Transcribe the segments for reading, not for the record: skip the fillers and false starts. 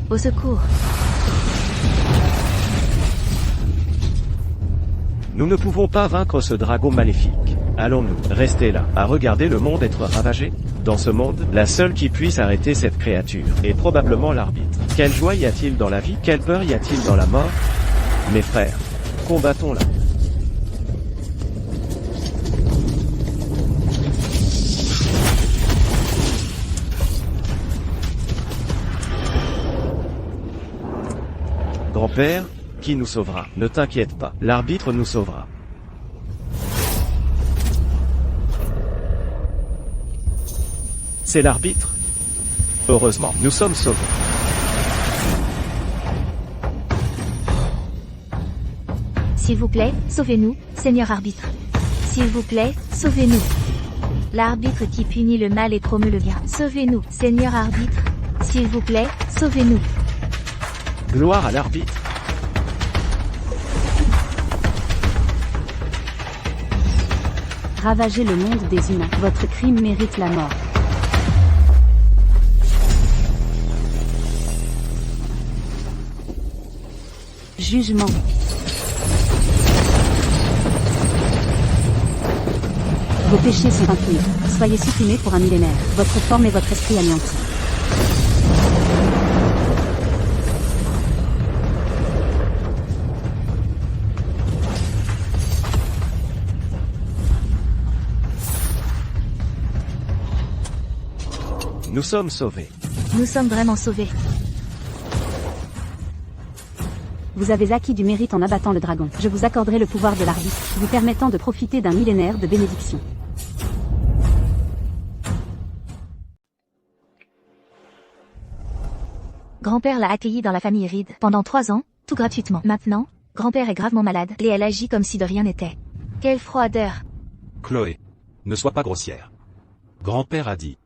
Au secours. Nous ne pouvons pas vaincre ce dragon maléfique. Allons-nous rester là, à regarder le monde être ravagé? Dans ce monde, la seule qui puisse arrêter cette créature est probablement l'arbitre. Quelle joie y a-t-il dans la vie? Quelle peur y a-t-il dans la mort? Mes frères, combattons-la. Grand-père, qui nous sauvera? Ne t'inquiète pas, l'arbitre nous sauvera. C'est l'arbitre? Heureusement, nous sommes sauvés. S'il vous plaît, sauvez-nous, Seigneur arbitre. S'il vous plaît, sauvez-nous. L'arbitre qui punit le mal et promeut le bien. Sauvez-nous, Seigneur arbitre. S'il vous plaît, sauvez-nous. Gloire à l'arbitre. Ravagez le monde des humains. Votre crime mérite la mort. Jugement. Vos péchés sont impunis. Soyez supprimés pour un millénaire. Votre forme et votre esprit anéantis. Nous sommes sauvés. Nous sommes vraiment sauvés. Vous avez acquis du mérite en abattant le dragon. Je vous accorderai le pouvoir de l'arbitre, vous permettant de profiter d'un millénaire de bénédiction. Grand-père l'a accueilli dans la famille Reed pendant 3 ans, tout gratuitement. Maintenant, grand-père est gravement malade et elle agit comme si de rien n'était. Quelle froideur. Chloé, ne sois pas grossière. Grand-père a dit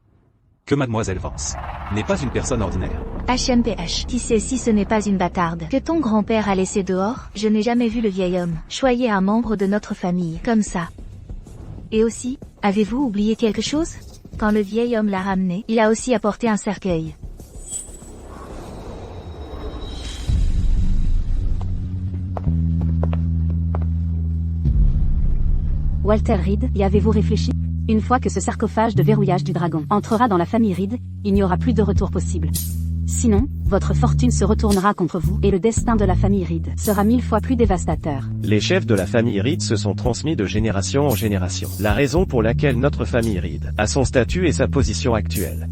que Mademoiselle Vance n'est pas une personne ordinaire. HMPH. Qui sait si ce n'est pas une bâtarde que ton grand-père a laissé dehors? Je n'ai jamais vu le vieil homme choyer un membre de notre famille comme ça. Et aussi, avez-vous oublié quelque chose? Quand le vieil homme l'a ramené, il a aussi apporté un cercueil. Walter Reed, y avez-vous réfléchi? Une fois que ce sarcophage de verrouillage du dragon entrera dans la famille Reed, il n'y aura plus de retour possible. Sinon, votre fortune se retournera contre vous et le destin de la famille Reed sera 1000 fois plus dévastateur. Les chefs de la famille Reed se sont transmis de génération en génération. La raison pour laquelle notre famille Reed a son statut et sa position actuelle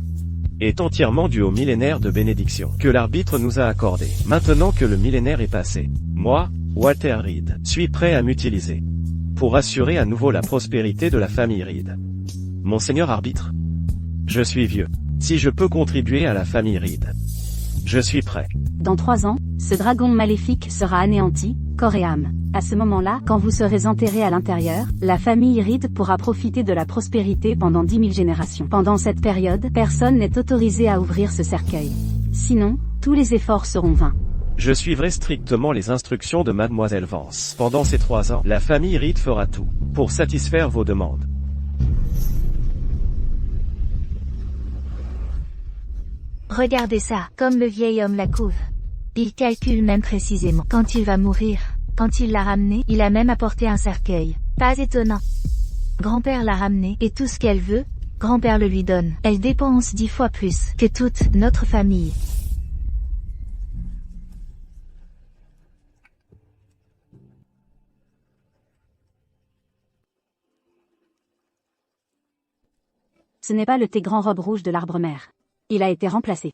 est entièrement due au millénaire de bénédiction que l'arbitre nous a accordé. Maintenant que le millénaire est passé, moi, Walter Reed, suis prêt à m'utiliser pour assurer à nouveau la prospérité de la famille Reed. Monseigneur arbitre, je suis vieux. Si je peux contribuer à la famille Reed, je suis prêt. Dans 3 ans, ce dragon maléfique sera anéanti, corps et âme. À ce moment-là, quand vous serez enterré à l'intérieur, la famille Reed pourra profiter de la prospérité pendant 10 000 générations. Pendant cette période, personne n'est autorisé à ouvrir ce cercueil. Sinon, tous les efforts seront vains. Je suivrai strictement les instructions de Mademoiselle Vance. Pendant ces 3 ans, la famille Reed fera tout pour satisfaire vos demandes. Regardez ça, comme le vieil homme la couve. Il calcule même précisément quand il va mourir. Quand il l'a ramené, il a même apporté un cercueil. Pas étonnant. Grand-père l'a ramené, et tout ce qu'elle veut, grand-père le lui donne. Elle dépense 10 fois plus que toute notre famille. Ce n'est pas le thé grand robe rouge de l'arbre mère. Il a été remplacé.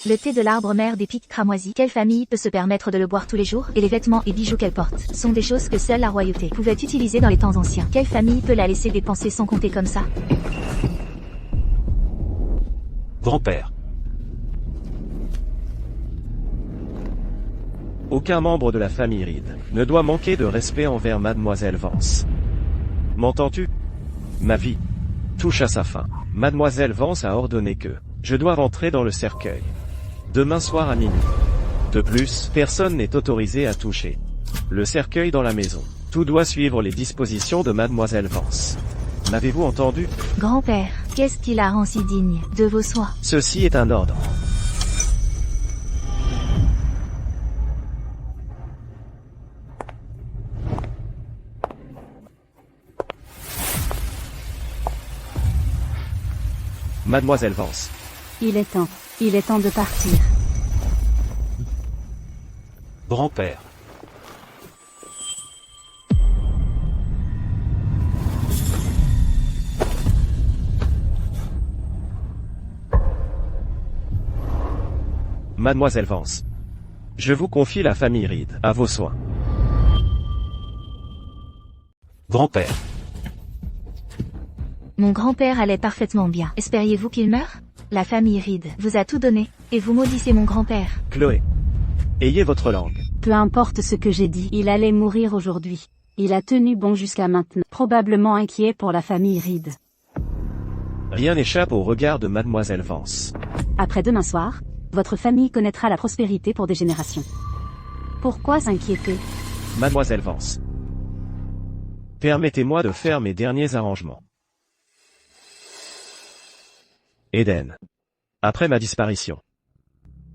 Le thé de l'arbre mère des pics cramoisis. Quelle famille peut se permettre de le boire tous les jours? Et les vêtements et bijoux qu'elle porte sont des choses que seule la royauté pouvait utiliser dans les temps anciens. Quelle famille peut la laisser dépenser sans compter comme ça? Grand-père, Aucun membre de la famille Reed ne doit manquer de respect envers Mademoiselle Vance. M'entends-tu? Ma vie touche à sa fin. Mademoiselle Vance a ordonné que je dois rentrer dans le cercueil demain soir à minuit. De plus, personne n'est autorisé à toucher le cercueil dans la maison. Tout doit suivre les dispositions de Mademoiselle Vance. M'avez-vous entendu? Grand-père, qu'est-ce qui la rend si digne de vos soins? Ceci est un ordre. Mademoiselle Vance. Il est temps de partir. Grand-père. Mademoiselle Vance. Je vous confie la famille Reed, à vos soins. Grand-père. Mon grand-père allait parfaitement bien. Espériez-vous qu'il meure? La famille Reed vous a tout donné, et vous maudissez mon grand-père. Chloé. Ayez votre langue. Peu importe ce que j'ai dit, il allait mourir aujourd'hui. Il a tenu bon jusqu'à maintenant, probablement inquiet pour la famille Reed. Rien n'échappe au regard de Mademoiselle Vance. Après demain soir, votre famille connaîtra la prospérité pour des générations. Pourquoi s'inquiéter? Mademoiselle Vance. Permettez-moi de faire mes derniers arrangements. Eden. Après ma disparition.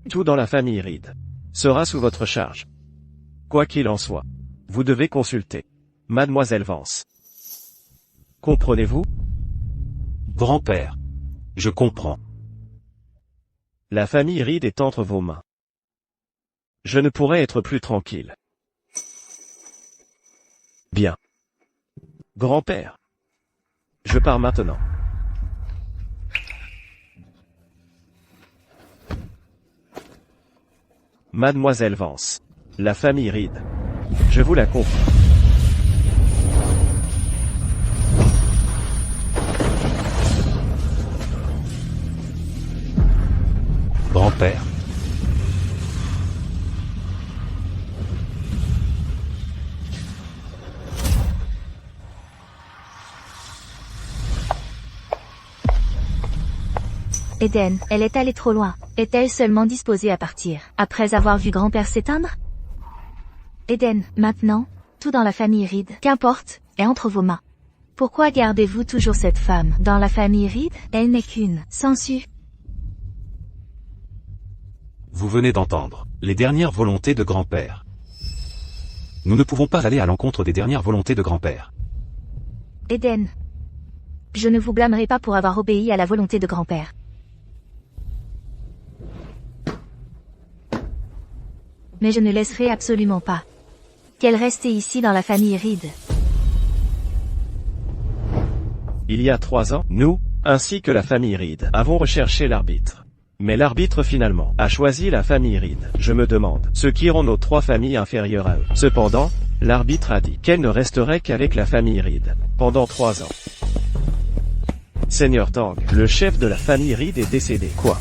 Tout dans la famille Reed sera sous votre charge. Quoi qu'il en soit, vous devez consulter Mademoiselle Vance. Comprenez-vous? Grand-père. Je comprends. La famille Reed est entre vos mains. Je ne pourrais être plus tranquille. Bien. Grand-père. Je pars maintenant. Mademoiselle Vance. La famille Reed. Je vous la confie. Grand-père. Eden, elle est allée trop loin. Est-elle seulement disposée à partir, après avoir vu grand-père s'éteindre? Eden, maintenant, tout dans la famille Reed, qu'importe, est entre vos mains. Pourquoi gardez-vous toujours cette femme dans la famille Reed? Elle n'est qu'une sangsue. Vous venez d'entendre les dernières volontés de grand-père. Nous ne pouvons pas aller à l'encontre des dernières volontés de grand-père. Eden, je ne vous blâmerai pas pour avoir obéi à la volonté de grand-père. Mais je ne laisserai absolument pas qu'elle reste ici dans la famille Reed. Il y a 3 ans, nous, ainsi que la famille Reed, avons recherché l'arbitre. Mais l'arbitre finalement a choisi la famille Reed. Je me demande ce qui rend nos 3 familles inférieures à eux. Cependant, l'arbitre a dit qu'elle ne resterait qu'avec la famille Reed pendant 3 ans. Seigneur Tang, le chef de la famille Reed est décédé. Quoi?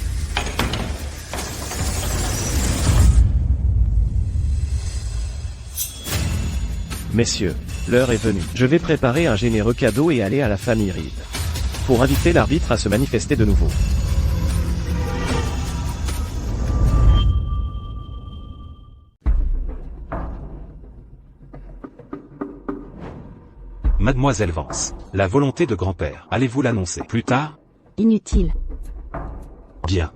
Messieurs, l'heure est venue. Je vais préparer un généreux cadeau et aller à la famille Reed pour inviter l'arbitre à se manifester de nouveau. Mademoiselle Vance. La volonté de grand-père. Allez-vous l'annoncer plus tard? Inutile. Bien.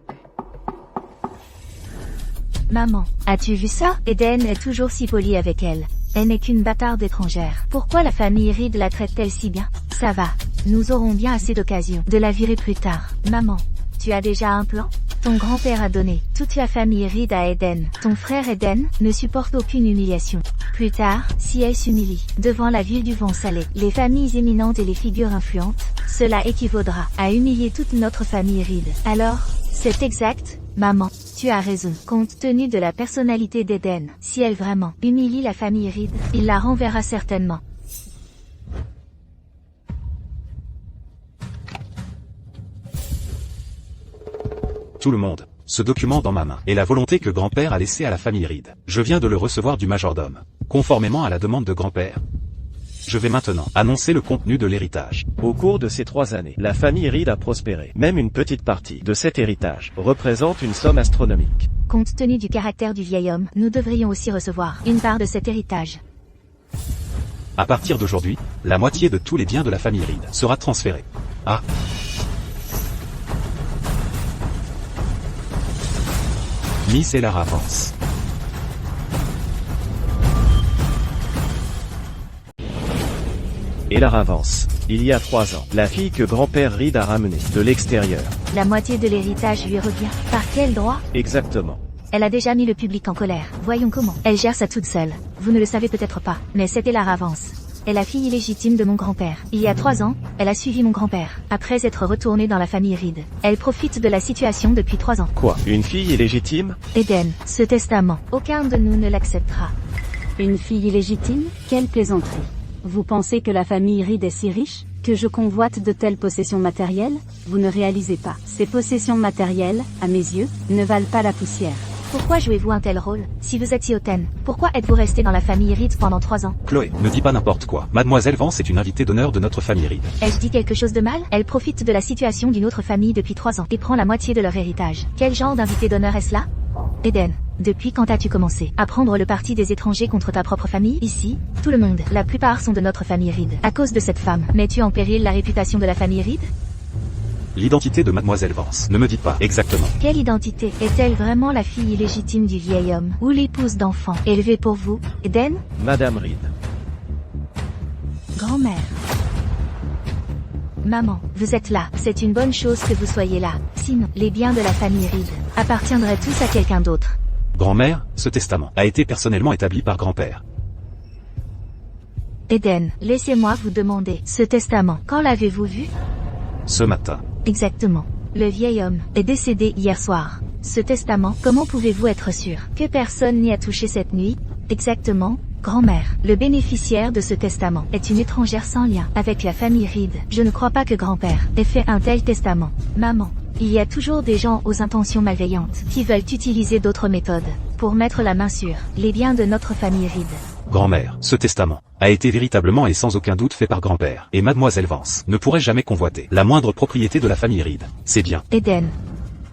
Maman, as-tu vu ça? Eden est toujours si polie avec elle. Elle n'est qu'une bâtarde étrangère. Pourquoi la famille Reed la traite-t-elle si bien? Ça va. Nous aurons bien assez d'occasions de la virer plus tard. Maman, tu as déjà un plan? Ton grand-père a donné toute la famille Reed à Eden. Ton frère Eden ne supporte aucune humiliation. Plus tard, si elle s'humilie devant la ville du vent salé, les familles éminentes et les figures influentes, cela équivaudra à humilier toute notre famille Reed. Alors, c'est exact, maman. Tu as raison. Compte tenu de la personnalité d'Eden, si elle vraiment humilie la famille Reed, il la renverra certainement. Tout le monde. Ce document dans ma main est la volonté que grand-père a laissée à la famille Reed. Je viens de le recevoir du majordome. Conformément à la demande de grand-père, je vais maintenant annoncer le contenu de l'héritage. Au cours de ces 3 années, la famille Reed a prospéré. Même une petite partie de cet héritage représente une somme astronomique. Compte tenu du caractère du vieil homme, nous devrions aussi recevoir une part de cet héritage. À partir d'aujourd'hui, la moitié de tous les biens de la famille Reed sera transférée à Miss Elara Vance. Et la Vance. Il y a 3 ans, la fille que grand-père Reed a ramenée de l'extérieur. La moitié de l'héritage lui revient. Par quel droit? Exactement. Elle a déjà mis le public en colère. Voyons comment. Elle gère ça toute seule. Vous ne le savez peut-être pas, mais c'était la Ravance. Est la fille illégitime de mon grand-père. Il y a 3 ans, elle a suivi mon grand-père. Après être retournée dans la famille Reed. Elle profite de la situation depuis 3 ans. Quoi? Une fille illégitime? Eden, ce testament, aucun de nous ne l'acceptera. Une fille illégitime? Quelle plaisanterie. Vous pensez que la famille Reed est si riche, que je convoite de telles possessions matérielles? Vous ne réalisez pas. Ces possessions matérielles, à mes yeux, ne valent pas la poussière. Pourquoi jouez-vous un tel rôle? Si vous êtes si hautaine, pourquoi êtes-vous resté dans la famille Reed pendant 3 ans? Chloé, ne dis pas n'importe quoi. Mademoiselle Vance est une invitée d'honneur de notre famille Reed. Ai-je dit quelque chose de mal? Elle profite de la situation d'une autre famille depuis 3 ans et prend la moitié de leur héritage. Quel genre d'invité d'honneur est-ce là? Eden, depuis quand as-tu commencé à prendre le parti des étrangers contre ta propre famille? Ici, tout le monde, la plupart sont de notre famille Reed. À cause de cette femme, mets-tu en péril la réputation de la famille Reed? L'identité de Mademoiselle Vance. Ne me dites pas exactement. Quelle identité? Est-elle vraiment la fille illégitime du vieil homme ou l'épouse d'enfant élevée pour vous, Eden? Madame Reed. Grand-mère. Maman, vous êtes là. C'est une bonne chose que vous soyez là. Sinon, les biens de la famille Reed appartiendraient tous à quelqu'un d'autre. Grand-mère, ce testament a été personnellement établi par grand-père. Eden, laissez-moi vous demander, ce testament, quand l'avez-vous vu? Ce matin. Exactement. Le vieil homme est décédé hier soir. Ce testament, comment pouvez-vous être sûr que personne n'y a touché cette nuit? Exactement, grand-mère. Le bénéficiaire de ce testament est une étrangère sans lien avec la famille Reed. Je ne crois pas que grand-père ait fait un tel testament. Maman, il y a toujours des gens aux intentions malveillantes qui veulent utiliser d'autres méthodes pour mettre la main sur les biens de notre famille Reed. Grand-mère, ce testament a été véritablement et sans aucun doute fait par grand-père. Et Mademoiselle Vance ne pourrait jamais convoiter la moindre propriété de la famille Reed. C'est bien. Eden,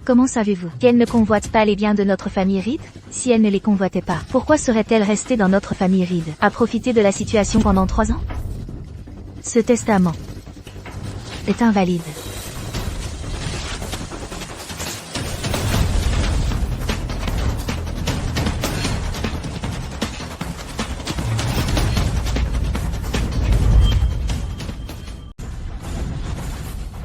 comment savez-vous qu'elle ne convoite pas les biens de notre famille Reed? Si elle ne les convoitait pas, pourquoi serait-elle restée dans notre famille Reed à profiter de la situation pendant 3 ans? Ce testament est invalide.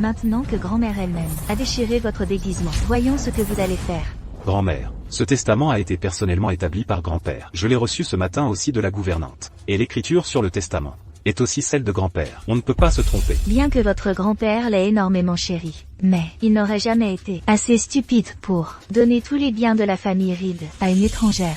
Maintenant que grand-mère elle-même a déchiré votre déguisement, voyons ce que vous allez faire. Grand-mère, ce testament a été personnellement établi par grand-père. Je l'ai reçu ce matin aussi de la gouvernante. Et l'écriture sur le testament est aussi celle de grand-père. On ne peut pas se tromper. Bien que votre grand-père l'ait énormément chéri, mais il n'aurait jamais été assez stupide pour donner tous les biens de la famille Reed à une étrangère.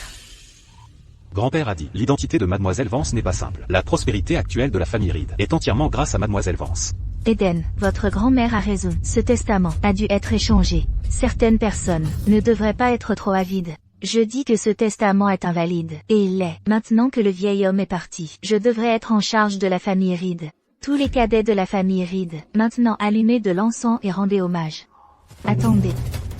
Grand-père a dit, l'identité de Mademoiselle Vance n'est pas simple. La prospérité actuelle de la famille Reed est entièrement grâce à Mademoiselle Vance. Eden, votre grand-mère a raison. Ce testament a dû être échangé. Certaines personnes ne devraient pas être trop avides. Je dis que ce testament est invalide, et il l'est. Maintenant que le vieil homme est parti, je devrais être en charge de la famille Reed. Tous les cadets de la famille Reed, maintenant allumez de l'encens et rendez hommage. Attendez.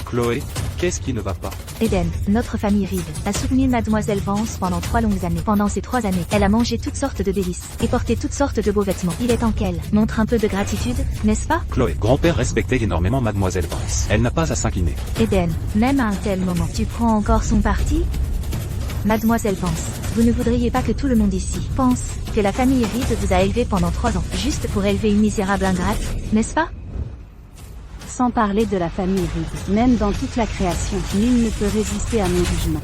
Chloé, qu'est-ce qui ne va pas? Eden, notre famille Reed, a soutenu Mademoiselle Vance pendant 3 longues années. Pendant ces 3 années, elle a mangé toutes sortes de délices et porté toutes sortes de beaux vêtements. Il est temps qu'elle montre un peu de gratitude, n'est-ce pas? Chloé, grand-père respectait énormément Mademoiselle Vance. Elle n'a pas à s'incliner. Eden, même à un tel moment, tu prends encore son parti? Mademoiselle Vance, vous ne voudriez pas que tout le monde ici pense que la famille Reed vous a élevé pendant 3 ans, juste pour élever une misérable ingrate, n'est-ce pas? Sans parler de la famille Reed, même dans toute la création, nul ne peut résister à mon jugement.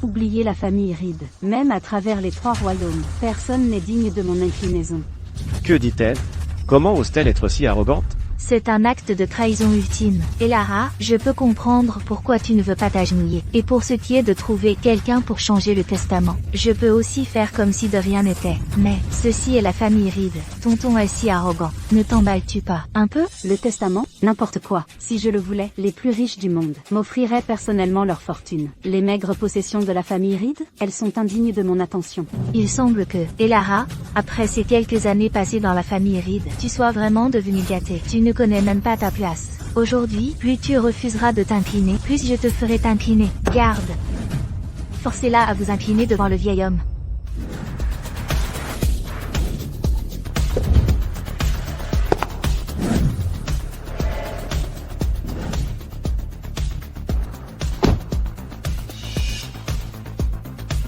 Oubliez la famille Reed, même à travers les 3 royaumes, personne n'est digne de mon inclinaison. Que dit-elle? Comment ose-t-elle être si arrogante? C'est un acte de trahison ultime. Et Lara, je peux comprendre pourquoi tu ne veux pas t'agenouiller. Et pour ce qui est de trouver quelqu'un pour changer le testament, je peux aussi faire comme si de rien n'était. Mais, ceci est la famille Reed. Tonton est si arrogant. Ne t'emballes-tu pas un peu? Le testament, n'importe quoi. Si je le voulais, les plus riches du monde m'offriraient personnellement leur fortune. Les maigres possessions de la famille Reed, elles sont indignes de mon attention. Il semble que, Elara, après ces quelques années passées dans la famille Reed, tu sois vraiment devenue gâtée. Tu ne connais même pas ta place. Aujourd'hui, plus tu refuseras de t'incliner, plus je te ferai t'incliner. Garde. Forcez-la à vous incliner devant le vieil homme.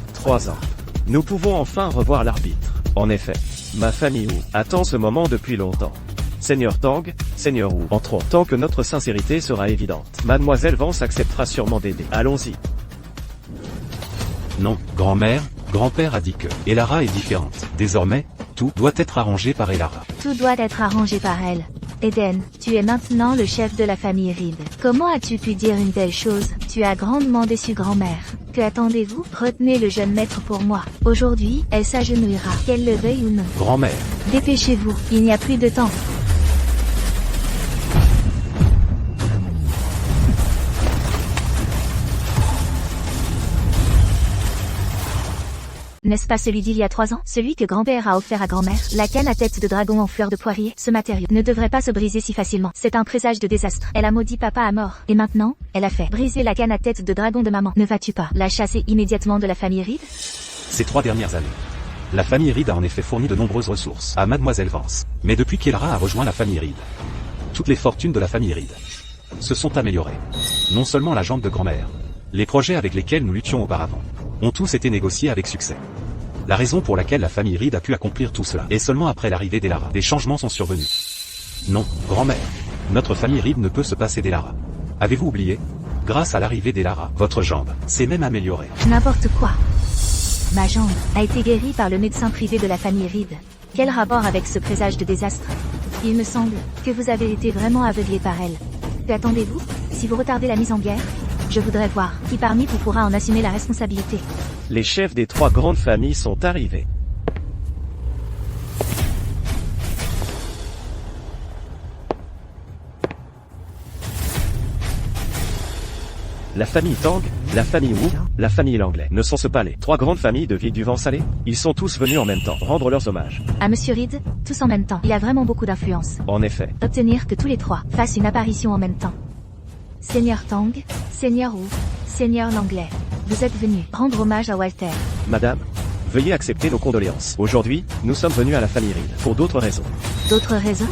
« 3 ans. Nous pouvons enfin revoir l'arbitre. En effet, ma famille Wu attend ce moment depuis longtemps. Seigneur Tang, Seigneur Wu, entrons. Tant que notre sincérité sera évidente, Mademoiselle Vance acceptera sûrement d'aider. Allons-y. Non, grand-mère, grand-père a dit que Elara est différente. Désormais, tout doit être arrangé par Elara. Tout doit être arrangé par elle. Eden, tu es maintenant le chef de la famille Reed. Comment as-tu pu dire une telle chose? Tu as grandement déçu grand-mère. Que attendez-vous? Retenez le jeune maître pour moi. Aujourd'hui, elle s'agenouillera, qu'elle le veuille ou non. Grand-mère, Dépêchez-vous, il n'y a plus de temps. N'est-ce pas celui d'il y a 3 ans? Celui que grand-père a offert à grand-mère? La canne à tête de dragon en fleurs de poirier? Ce matériau ne devrait pas se briser si facilement. C'est un présage de désastre. Elle a maudit papa à mort. Et maintenant, elle a fait briser la canne à tête de dragon de maman. Ne vas-tu pas la chasser immédiatement de la famille Reed? ces 3 dernières années, la famille Reed a en effet fourni de nombreuses ressources à Mademoiselle Vance. Mais depuis qu'Elara a rejoint la famille Reed, toutes les fortunes de la famille Reed se sont améliorées. Non seulement la jambe de grand-mère, les projets avec lesquels nous luttions auparavant ont tous été négociés avec succès. La raison pour laquelle la famille Reed a pu accomplir tout cela est seulement après l'arrivée d'Elara. Des changements sont survenus. Non, grand-mère, notre famille Reed ne peut se passer d'Elara. Avez-vous oublié? Grâce à l'arrivée d'Elara, votre jambe s'est même améliorée. N'importe quoi. Ma jambe a été guérie par le médecin privé de la famille Reed. Quel rapport avec ce présage de désastre? Il me semble que vous avez été vraiment aveuglé par elle. Que attendez-vous? Si vous retardez la mise en guerre, je voudrais voir qui parmi vous pourra en assumer la responsabilité. Les chefs des 3 grandes familles sont arrivés. La famille Tang, la famille Wu, la famille Langlais. Ne sont-ce pas les 3 grandes familles de Ville du Vent Salé? Ils sont tous venus en même temps, rendre leurs hommages. À Monsieur Reed, tous en même temps. Il a vraiment beaucoup d'influence. En effet, Obtenir que tous les 3 fassent une apparition en même temps. Seigneur Tang, Seigneur Wu, Seigneur Langlais, vous êtes venus rendre hommage à Walter. Madame, veuillez accepter nos condoléances. Aujourd'hui, nous sommes venus à la famille Reed, pour d'autres raisons. D'autres raisons?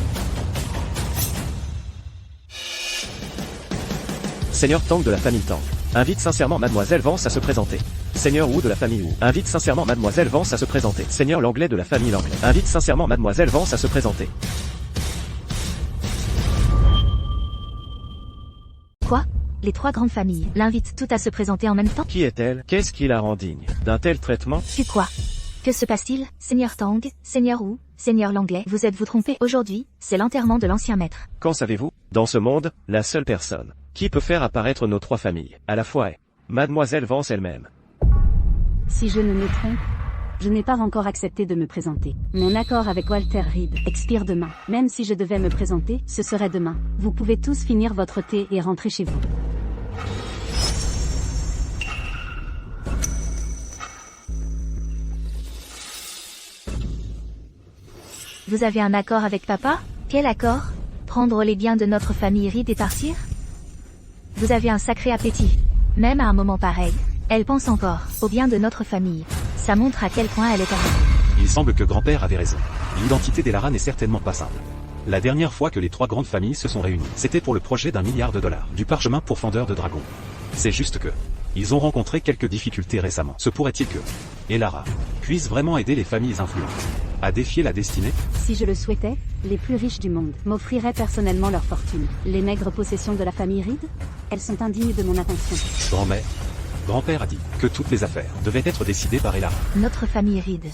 Seigneur Tang de la famille Tang, invite sincèrement Mademoiselle Vance à se présenter. Seigneur Wu de la famille Wu, invite sincèrement Mademoiselle Vance à se présenter. Seigneur Langlais de la famille Langlais, invite sincèrement Mademoiselle Vance à se présenter. Quoi? Les 3 grandes familles l'invitent toutes à se présenter en même temps? Qui est-elle? Qu'est-ce qui la rend digne d'un tel traitement? Puis quoi? Que se passe-t-il? Seigneur Tang, Seigneur Wu, Seigneur Langlais, vous êtes-vous trompés? Aujourd'hui, c'est l'enterrement de l'ancien maître. Qu'en savez-vous? Dans ce monde, la seule personne qui peut faire apparaître nos 3 familles à la fois est Mademoiselle Vance elle-même. Si je ne me trompe, je n'ai pas encore accepté de me présenter. Mon accord avec Walter Reed expire demain. Même si je devais me présenter, ce serait demain. Vous pouvez tous finir votre thé et rentrer chez vous. Vous avez un accord avec papa? Quel accord? Prendre les biens de notre famille Reed et partir? Vous avez un sacré appétit. Même à un moment pareil, elle pense encore au bien de notre famille. Ça montre à quel point elle est arrivée. Il semble que grand-père avait raison. L'identité d'Elara n'est certainement pas simple. La dernière fois que les 3 grandes familles se sont réunies, c'était pour le projet d'1 milliard de dollars, du parchemin pour fendeur de dragons. C'est juste que ils ont rencontré quelques difficultés récemment. Se pourrait-il que Elara puisse vraiment aider les familles influentes à défier la destinée? Si je le souhaitais, les plus riches du monde m'offriraient personnellement leur fortune. Les maigres possessions de la famille Reed? Elles sont indignes de mon attention. Grand-mère, grand-père a dit que toutes les affaires devaient être décidées par Elara. Notre famille Reed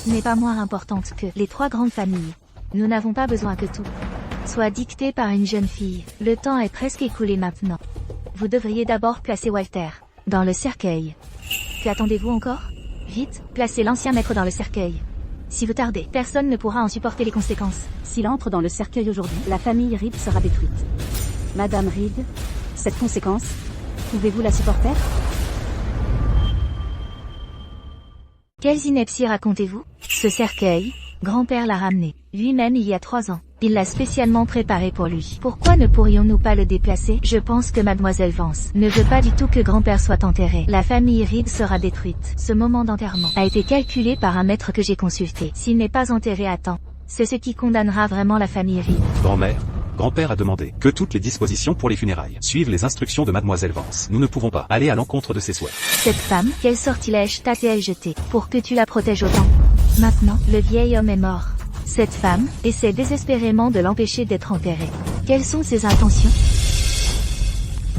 n'est pas moins importante que les 3 grandes familles. Nous n'avons pas besoin que tout soit dicté par une jeune fille. Le temps est presque écoulé maintenant. Vous devriez d'abord placer Walter dans le cercueil. Qu'attendez-vous encore? Vite, placez l'ancien maître dans le cercueil. Si vous tardez, personne ne pourra en supporter les conséquences. S'il entre dans le cercueil aujourd'hui, la famille Reed sera détruite. Madame Reed, cette conséquence, pouvez-vous la supporter? Quelles inepties racontez-vous? Ce cercueil, grand-père l'a ramené, lui-même il y a 3 ans. Il l'a spécialement préparé pour lui. Pourquoi ne pourrions-nous pas le déplacer? Je pense que Mademoiselle Vance ne veut pas du tout que grand-père soit enterré. La famille Reed sera détruite. Ce moment d'enterrement a été calculé par un maître que j'ai consulté. S'il n'est pas enterré à temps, c'est ce qui condamnera vraiment la famille Reed. Grand-mère, grand-père a demandé que toutes les dispositions pour les funérailles suivent les instructions de Mademoiselle Vance. Nous ne pouvons pas aller à l'encontre de ses souhaits. Cette femme, quel sortilège t'a-t-elle jeté pour que tu la protèges autant? Maintenant, le vieil homme est mort. Cette femme essaie désespérément de l'empêcher d'être enterré. Quelles sont ses intentions?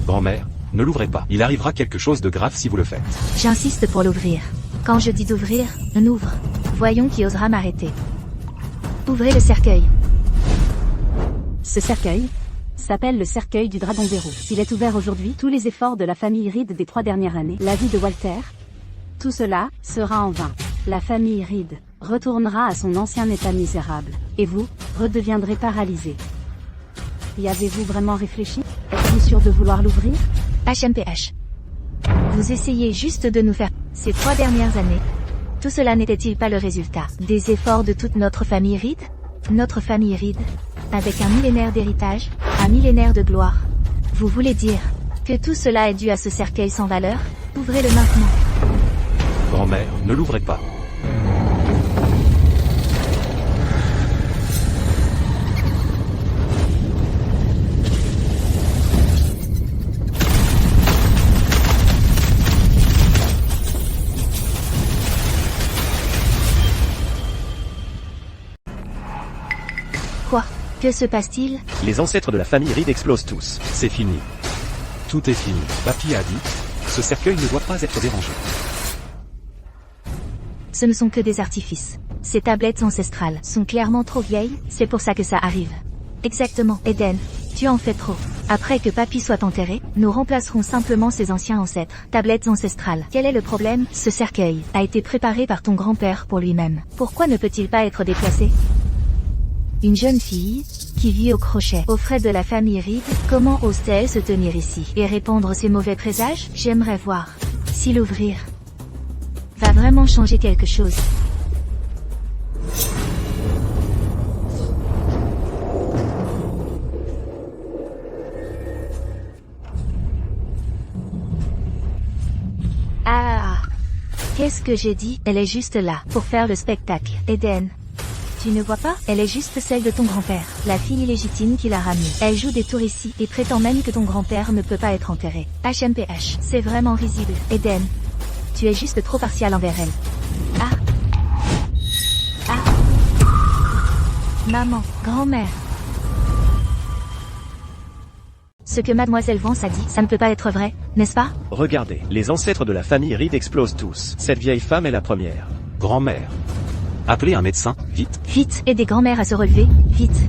Grand-mère, ne l'ouvrez pas. Il arrivera quelque chose de grave si vous le faites. J'insiste pour l'ouvrir. Quand je dis d'ouvrir, on ouvre. Voyons qui osera m'arrêter. Ouvrez le cercueil. Ce cercueil s'appelle le cercueil du dragon zéro. S'il est ouvert aujourd'hui, tous les efforts de la famille Reed des 3 dernières années, la vie de Walter, tout cela sera en vain. La famille Reed retournera à son ancien état misérable. Et vous, redeviendrez paralysé. Y avez-vous vraiment réfléchi? Êtes-vous sûr de vouloir l'ouvrir? HMPH. Vous essayez juste de nous faire... Ces 3 dernières années, tout cela n'était-il pas le résultat des efforts de toute notre famille Reed? Notre famille Reed, avec un millénaire d'héritage, un millénaire de gloire. Vous voulez dire que tout cela est dû à ce cercueil sans valeur? Ouvrez-le maintenant. Grand-mère, ne l'ouvrez pas. Quoi? Que se passe-t-il? Les ancêtres de la famille Reed explosent tous. C'est fini. Tout est fini. Papy a dit, ce cercueil ne doit pas être dérangé. Ce ne sont que des artifices. Ces tablettes ancestrales sont clairement trop vieilles, c'est pour ça que ça arrive. Exactement, Eden. Tu en fais trop. Après que papy soit enterré, nous remplacerons simplement ses anciens ancêtres. Tablettes ancestrales. Quel est le problème? Ce cercueil a été préparé par ton grand-père pour lui-même. Pourquoi ne peut-il pas être déplacé? Une jeune fille qui vit au crochet, aux frais de la famille Reed, comment ose-t-elle se tenir ici et répandre ses mauvais présages? J'aimerais voir si l'ouvrir va vraiment changer quelque chose. Ah! Qu'est-ce que j'ai dit? Elle est juste là, pour faire le spectacle. Eden. Tu ne vois pas? Elle est juste celle de ton grand-père, la fille illégitime qui l'a ramenée. Elle joue des tours ici, et prétend même que ton grand-père ne peut pas être enterré. HMPH. C'est vraiment risible. Eden. Tu es juste trop partial envers elle. Ah. Ah. Maman, grand-mère. Ce que mademoiselle Vance a dit, ça ne peut pas être vrai, n'est-ce pas? Regardez, les ancêtres de la famille Reed explosent tous. Cette vieille femme est la première. Grand-mère. Appelez un médecin, vite. Vite, aidez grand-mère à se relever, vite.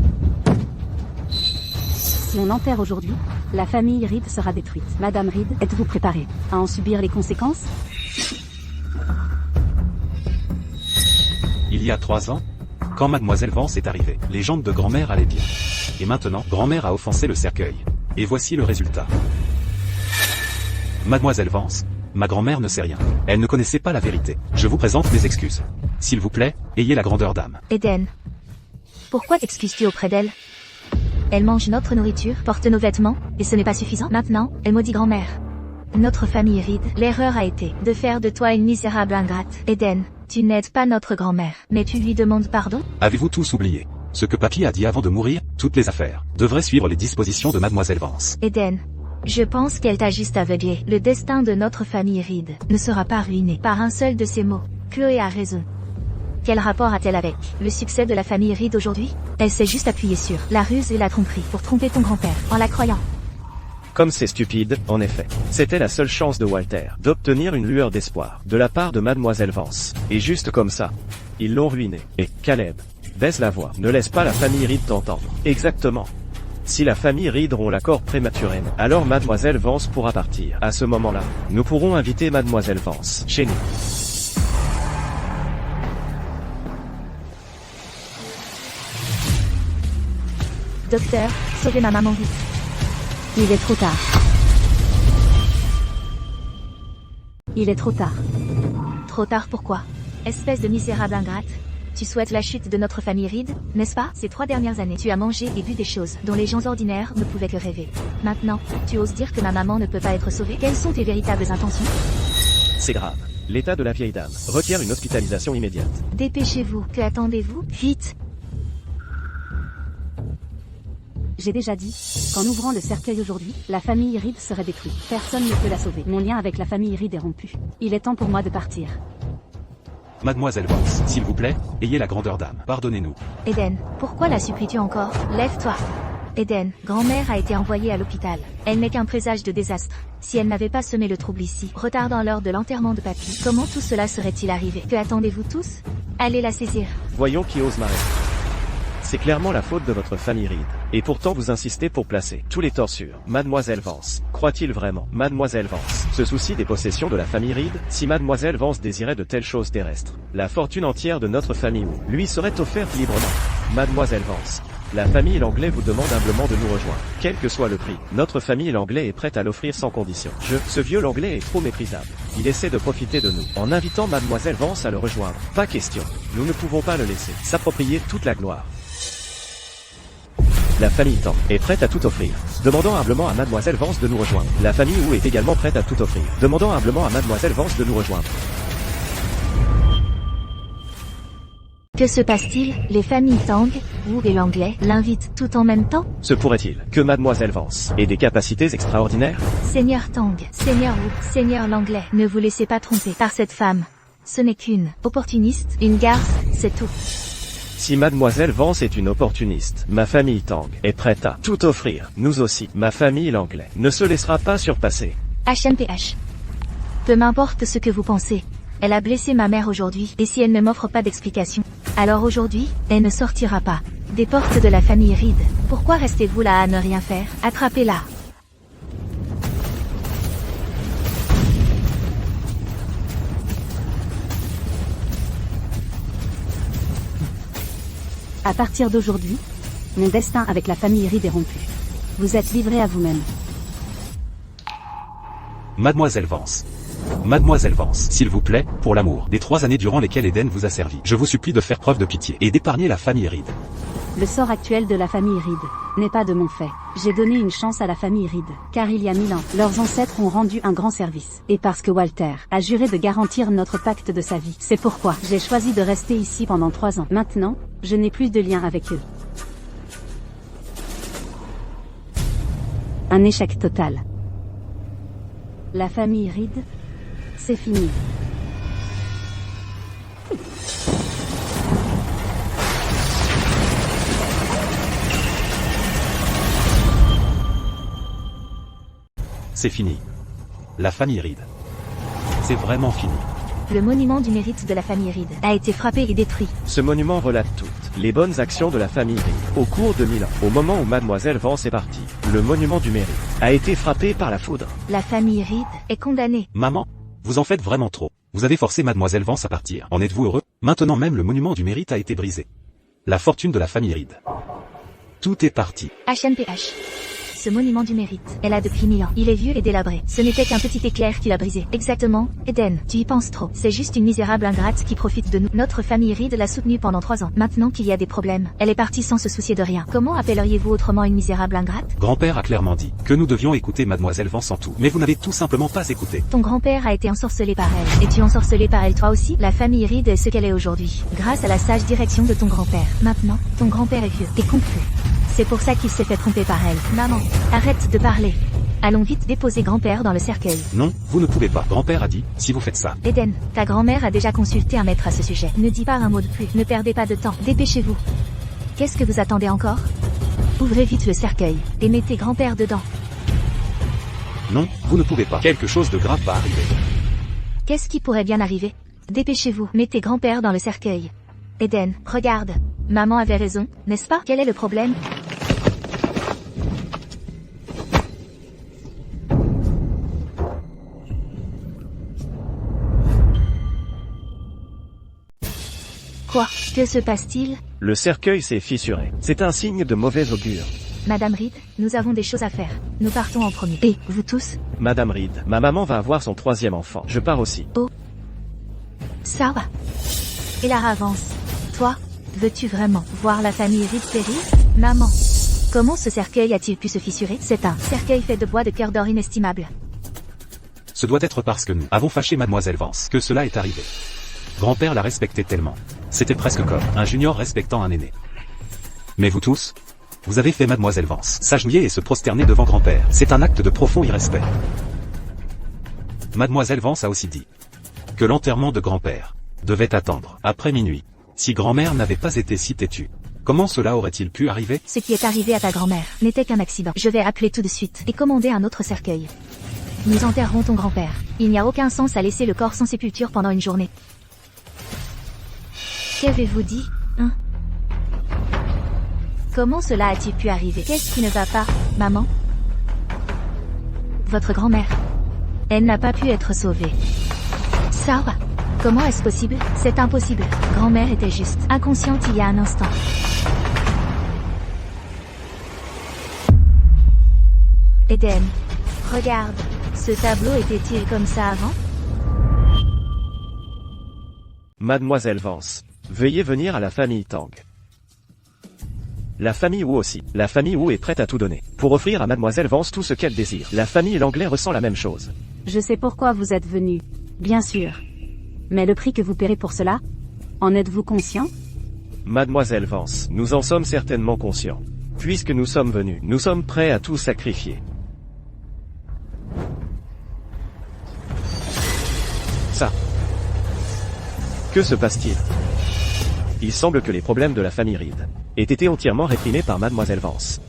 Si on enterre aujourd'hui, la famille Reed sera détruite. Madame Reed, êtes-vous préparée à en subir les conséquences? Il y a 3 ans, quand mademoiselle Vance est arrivée, les jambes de grand-mère allaient bien. Et maintenant, grand-mère a offensé le cercueil. Et voici le résultat. Mademoiselle Vance, ma grand-mère ne sait rien. Elle ne connaissait pas la vérité. Je vous présente mes excuses. S'il vous plaît, ayez la grandeur d'âme. Eden. Pourquoi t'excuses-tu auprès d'elle? Elle mange notre nourriture, porte nos vêtements, et ce n'est pas suffisant. Maintenant, elle maudit grand-mère. Notre famille Reed, l'erreur a été de faire de toi une misérable ingrate. Eden, tu n'aides pas notre grand-mère, mais tu lui demandes pardon? Avez-vous tous oublié ce que papy a dit avant de mourir? Toutes les affaires devraient suivre les dispositions de mademoiselle Vance. Eden. Je pense qu'elle t'a juste aveuglé. Le destin de notre famille Reed ne sera pas ruiné par un seul de ces mots. Chloé a raison. Quel rapport a-t-elle avec le succès de la famille Reed aujourd'hui? Elle s'est juste appuyée sur la ruse et la tromperie pour tromper ton grand-père, en la croyant. Comme c'est stupide, en effet. C'était la seule chance de Walter, d'obtenir une lueur d'espoir, de la part de mademoiselle Vance. Et juste comme ça, ils l'ont ruiné. Et, Caleb, baisse la voix, ne laisse pas la famille Reed t'entendre. Exactement. Si la famille Reed rompt l'accord prématurément, alors mademoiselle Vance pourra partir. À ce moment-là, nous pourrons inviter mademoiselle Vance chez nous. Docteur, sauvez ma maman vite. Il est trop tard. Il est trop tard. Trop tard pourquoi? Espèce de misérable ingrate. Tu souhaites la chute de notre famille Reed, n'est-ce pas? Ces 3 dernières années, tu as mangé et bu des choses dont les gens ordinaires ne pouvaient que rêver. Maintenant, tu oses dire que ma maman ne peut pas être sauvée? Quelles sont tes véritables intentions? C'est grave. L'état de la vieille dame requiert une hospitalisation immédiate. Dépêchez-vous. Que attendez-vous? Vite! J'ai déjà dit, qu'en ouvrant le cercueil aujourd'hui, la famille Reed serait détruite. Personne ne peut la sauver. Mon lien avec la famille Reed est rompu. Il est temps pour moi de partir. Mademoiselle Vance, s'il vous plaît, ayez la grandeur d'âme. Pardonnez-nous. Eden, pourquoi la supplies-tu encore? Lève-toi. Eden, grand-mère a été envoyée à l'hôpital. Elle n'est qu'un présage de désastre. Si elle n'avait pas semé le trouble ici, retardant l'heure de l'enterrement de papy, comment tout cela serait-il arrivé? Que attendez-vous tous? Allez la saisir. Voyons qui ose m'arrêter. C'est clairement la faute de votre famille Reed. Et pourtant vous insistez pour placer tous les torts sur Mademoiselle Vance. Croit-il vraiment, Mademoiselle Vance, se soucie des possessions de la famille Reed? Si Mademoiselle Vance désirait de telles choses terrestres, la fortune entière de notre famille lui serait offerte librement. Mademoiselle Vance, la famille Langlais vous demande humblement de nous rejoindre. Quel que soit le prix, notre famille Langlais est prête à l'offrir sans condition. Ce vieux Langlais est trop méprisable. Il essaie de profiter de nous, en invitant Mademoiselle Vance à le rejoindre. Pas question. Nous ne pouvons pas le laisser s'approprier toute la gloire. La famille Tang est prête à tout offrir, demandant humblement à Mademoiselle Vance de nous rejoindre. La famille Wu est également prête à tout offrir, demandant humblement à Mademoiselle Vance de nous rejoindre. Que se passe-t-il? Les familles Tang, Wu et Langlais, l'invitent tout en même temps? Se pourrait-il que Mademoiselle Vance ait des capacités extraordinaires? Seigneur Tang, Seigneur Wu, Seigneur Langlais, ne vous laissez pas tromper par cette femme. Ce n'est qu'une opportuniste, une garce, c'est tout. Si Mademoiselle Vance est une opportuniste, ma famille Tang est prête à tout offrir. Nous aussi, ma famille Langlais, ne se laissera pas surpasser. HMPH. Peu m'importe ce que vous pensez. Elle a blessé ma mère aujourd'hui, et si elle ne m'offre pas d'explication, alors aujourd'hui, elle ne sortira pas des portes de la famille Reed. Pourquoi restez-vous là à ne rien faire? Attrapez-la. À partir d'aujourd'hui, mon destin avec la famille Reed est rompu. Vous êtes livré à vous-même. Mademoiselle Vance. Mademoiselle Vance, s'il vous plaît, pour l'amour des 3 années durant lesquelles Eden vous a servi, je vous supplie de faire preuve de pitié et d'épargner la famille Reed. Le sort actuel de la famille Reed n'est pas de mon fait. J'ai donné une chance à la famille Reed, car il y a 1000 ans, leurs ancêtres ont rendu un grand service. Et parce que Walter a juré de garantir notre pacte de sa vie, c'est pourquoi j'ai choisi de rester ici pendant 3 ans. Maintenant, je n'ai plus de lien avec eux. Un échec total. La famille Reed, c'est fini. C'est fini. La famille Reed. C'est vraiment fini. Le monument du mérite de la famille Reed a été frappé et détruit. Ce monument relate toutes les bonnes actions de la famille Reed. Au cours de 1000 ans, au moment où Mademoiselle Vance est partie, le monument du mérite a été frappé par la foudre. La famille Reed est condamnée. Maman, vous en faites vraiment trop. Vous avez forcé Mademoiselle Vance à partir. En êtes-vous heureux? Maintenant même le monument du mérite a été brisé. La fortune de la famille Reed. Tout est parti. HMPH. Ce monument du mérite est là depuis 1000 ans. Il est vieux et délabré. Ce n'était qu'un petit éclair qui l'a brisé. Exactement, Eden, tu y penses trop. C'est juste une misérable ingrate qui profite de nous. Notre famille Reed l'a soutenue pendant 3 ans. Maintenant qu'il y a des problèmes, elle est partie sans se soucier de rien. Comment appelleriez-vous autrement une misérable ingrate? Grand-père a clairement dit que nous devions écouter Mademoiselle Vance en tout. Mais vous n'avez tout simplement pas écouté. Ton grand-père a été ensorcelé par elle. Es-tu ensorcelé par elle toi aussi? La famille Reed est ce qu'elle est aujourd'hui, grâce à la sage direction de ton grand-père. Maintenant, ton grand-père est vieux et confus. C'est pour ça qu'il s'est fait tromper par elle. Maman, arrête de parler. Allons vite déposer grand-père dans le cercueil. Non, vous ne pouvez pas. Grand-père a dit, si vous faites ça. Eden, ta grand-mère a déjà consulté un maître à ce sujet. Ne dis pas un mot de plus. Ne perdez pas de temps. Dépêchez-vous. Qu'est-ce que vous attendez encore? Ouvrez vite le cercueil et mettez grand-père dedans. Non, vous ne pouvez pas. Quelque chose de grave va arriver. Qu'est-ce qui pourrait bien arriver? Dépêchez-vous. Mettez grand-père dans le cercueil. Eden, regarde. Maman avait raison, n'est-ce pas? Quel est le problème? Quoi? Que se passe-t-il? Le cercueil s'est fissuré. C'est un signe de mauvais augure. Madame Reed, nous avons des choses à faire. Nous partons en premier. Et, vous tous? Madame Reed, ma maman va avoir son 3e enfant. Je pars aussi. Oh. Ça va. Et la avance. Toi, veux-tu vraiment voir la famille Reed périr? Maman. Comment ce cercueil a-t-il pu se fissurer? C'est un cercueil fait de bois de cœur d'or inestimable. Ce doit être parce que nous avons fâché Mademoiselle Vance que cela est arrivé. Grand-père la respectait tellement. C'était presque comme un junior respectant un aîné. Mais vous tous, vous avez fait Mademoiselle Vance s'agenouiller et se prosterner devant grand-père. C'est un acte de profond irrespect. Mademoiselle Vance a aussi dit que l'enterrement de grand-père devait attendre après minuit. Si grand-mère n'avait pas été si têtue, comment cela aurait-il pu arriver? Ce qui est arrivé à ta grand-mère n'était qu'un accident. Je vais appeler tout de suite et commander un autre cercueil. Nous enterrerons ton grand-père. Il n'y a aucun sens à laisser le corps sans sépulture pendant une journée. Qu'avez-vous dit, hein? Comment cela a-t-il pu arriver? Qu'est-ce qui ne va pas, maman? Votre grand-mère. Elle n'a pas pu être sauvée. Ça va. Comment est-ce possible? C'est impossible. Grand-mère était juste inconsciente il y a un instant. Eden, regarde. Ce tableau était-il comme ça avant? Mademoiselle Vance, veuillez venir à la famille Tang. La famille Wu aussi. La famille Wu est prête à tout donner pour offrir à Mademoiselle Vance tout ce qu'elle désire. La famille Langlais ressent la même chose. Je sais pourquoi vous êtes venu. Bien sûr. Mais le prix que vous paierez pour cela? En êtes-vous conscient? Mademoiselle Vance, nous en sommes certainement conscients. Puisque nous sommes venus, nous sommes prêts à tout sacrifier. Ça. Que se passe-t-il? Il semble que les problèmes de la famille Reed aient été entièrement réprimés par Mademoiselle Vance.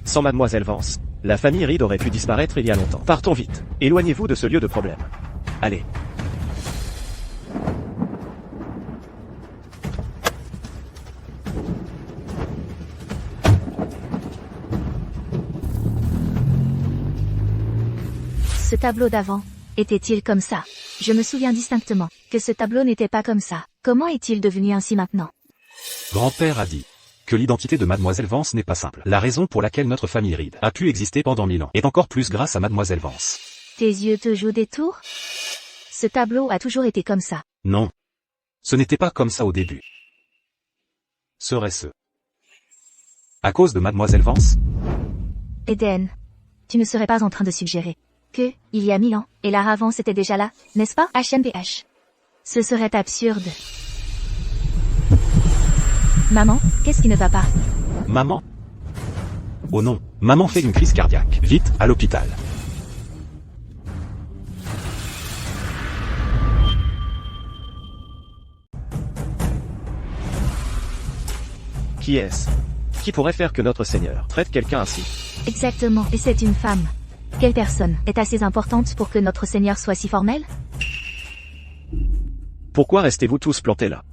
Sans Mademoiselle Vance, la famille Reed aurait pu disparaître il y a longtemps. Partons vite. Éloignez-vous de ce lieu de problème. Allez. Ce tableau d'avant, était-il comme ça? Je me souviens distinctement que ce tableau n'était pas comme ça. Comment est-il devenu ainsi maintenant? Grand-père a dit que l'identité de Mademoiselle Vance n'est pas simple. La raison pour laquelle notre famille Reed a pu exister pendant 1000 ans est encore plus grâce à Mademoiselle Vance. Tes yeux te jouent des tours? Ce tableau a toujours été comme ça. Non. Ce n'était pas comme ça au début. Serait-ce à cause de Mademoiselle Vance? Eden, tu ne serais pas en train de suggérer que, il y a 1000 ans, et Lara Vance était déjà là, n'est-ce pas, HMPH? Ce serait absurde. Maman, qu'est-ce qui ne va pas? Maman? Oh non, maman fait une crise cardiaque. Vite, à l'hôpital. Qui est-ce? Qui pourrait faire que notre Seigneur traite quelqu'un ainsi? Exactement, et c'est une femme. Quelle personne est assez importante pour que notre Seigneur soit si formel? Pourquoi restez-vous tous plantés là?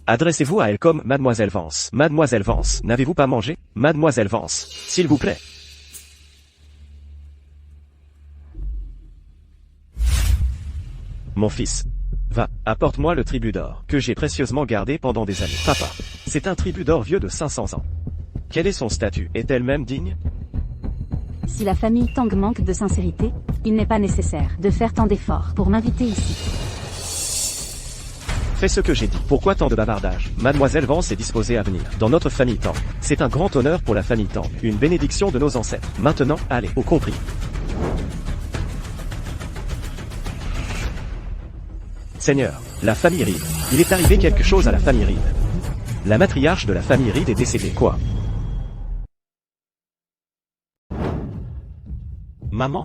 Adressez-vous à elle comme Mademoiselle Vance. Mademoiselle Vance, n'avez-vous pas mangé? Mademoiselle Vance, s'il vous plaît. Mon fils. Va, apporte-moi le tribut d'or, que j'ai précieusement gardé pendant des années. Papa, c'est un tribut d'or vieux de 500 ans. Quel est son statut? Est-elle même digne? Si la famille Tang manque de sincérité, il n'est pas nécessaire de faire tant d'efforts pour m'inviter ici. Fais ce que j'ai dit. Pourquoi tant de bavardage? Mademoiselle Vance est disposée à venir dans notre famille Tang. C'est un grand honneur pour la famille Tang. Une bénédiction de nos ancêtres. Maintenant, allez, au compris. Seigneur, la famille Reed. Il est arrivé quelque chose à la famille Reed. La matriarche de la famille Reed est décédée. Quoi? Maman?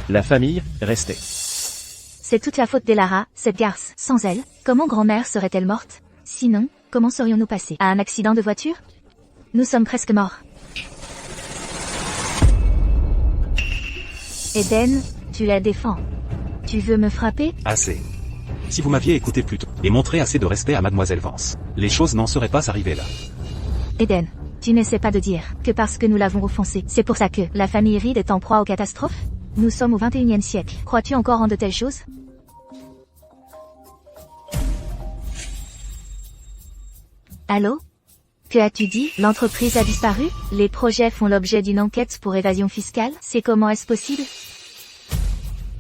La famille, restez. C'est toute la faute d'Elara, cette garce. Sans elle, comment grand-mère serait-elle morte? Sinon, comment serions-nous passés? À un accident de voiture? Nous sommes presque morts. Eden, tu la défends. Tu veux me frapper? Assez. Si vous m'aviez écouté plus tôt, et montré assez de respect à Mademoiselle Vance, les choses n'en seraient pas arrivées là. Eden, tu n'essaies pas de dire que parce que nous l'avons offensé, c'est pour ça que la famille Reed est en proie aux catastrophes? Nous sommes au XXIe siècle. Crois-tu encore en de telles choses? Allô? Que as-tu dit? L'entreprise a disparu? Les projets font l'objet d'une enquête pour évasion fiscale? C'est comment est-ce possible?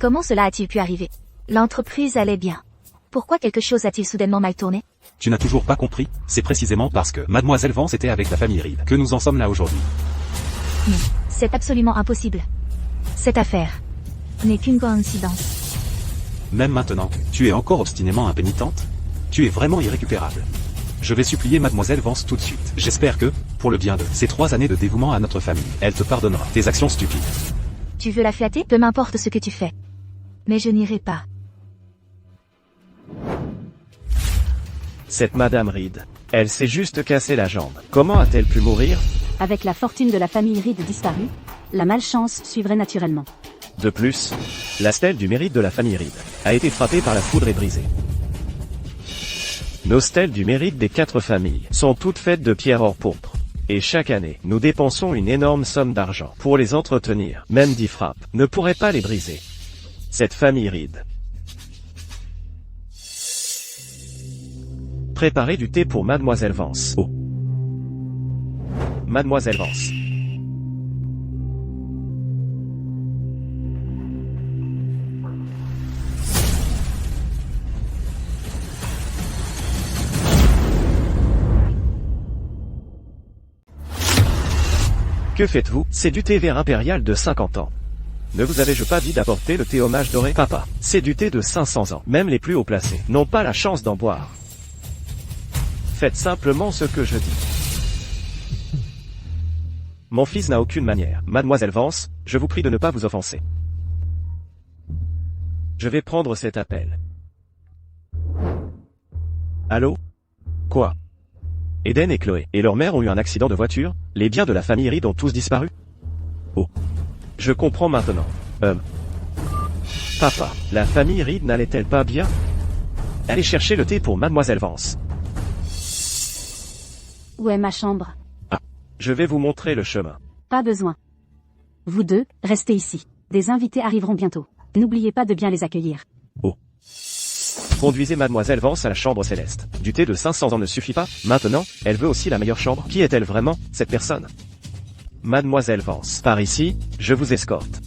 Comment cela a-t-il pu arriver? L'entreprise allait bien. Pourquoi quelque chose a-t-il soudainement mal tourné? Tu n'as toujours pas compris? C'est précisément parce que Mademoiselle Vance était avec la famille Reed que nous en sommes là aujourd'hui. Non, c'est absolument impossible. Cette affaire n'est qu'une coïncidence. Même maintenant, tu es encore obstinément impénitente? Tu es vraiment irrécupérable. Je vais supplier Mademoiselle Vance tout de suite. J'espère que, pour le bien de ces 3 années de dévouement à notre famille, elle te pardonnera tes actions stupides. Tu veux la flatter? Peu m'importe ce que tu fais. Mais je n'irai pas. Cette Madame Reed. Elle s'est juste cassé la jambe. Comment a-t-elle pu mourir? Avec la fortune de la famille Reed disparue, la malchance suivrait naturellement. De plus, la stèle du mérite de la famille Reed a été frappée par la foudre et brisée. Nos stèles du mérite des 4 familles sont toutes faites de pierre or pourpre. Et chaque année, nous dépensons une énorme somme d'argent pour les entretenir. Même 10 frappes ne pourraient pas les briser. Cette famille Reed. Préparez du thé pour Mademoiselle Vance. Oh. Mademoiselle Vance. Que faites-vous? C'est du thé vert impérial de 50 ans. Ne vous avais-je pas dit d'apporter le thé hommage doré? Papa, c'est du thé de 500 ans. Même les plus haut placés n'ont pas la chance d'en boire. Faites simplement ce que je dis. Mon fils n'a aucune manière. Mademoiselle Vance, je vous prie de ne pas vous offenser. Je vais prendre cet appel. Allô? Quoi? Eden et Chloé et leur mère ont eu un accident de voiture, les biens de la famille Reed ont tous disparu. Oh. Je comprends maintenant. Papa, la famille Reed n'allait-elle pas bien? Allez chercher le thé pour Mademoiselle Vance. Où est ma chambre? Ah, je vais vous montrer le chemin. Pas besoin. Vous deux, restez ici. Des invités arriveront bientôt. N'oubliez pas de bien les accueillir. Oh. Conduisez Mademoiselle Vance à la chambre céleste. Du thé de 500 ans ne suffit pas. Maintenant, elle veut aussi la meilleure chambre. Qui est-elle vraiment, cette personne? Mademoiselle Vance. Par ici, je vous escorte.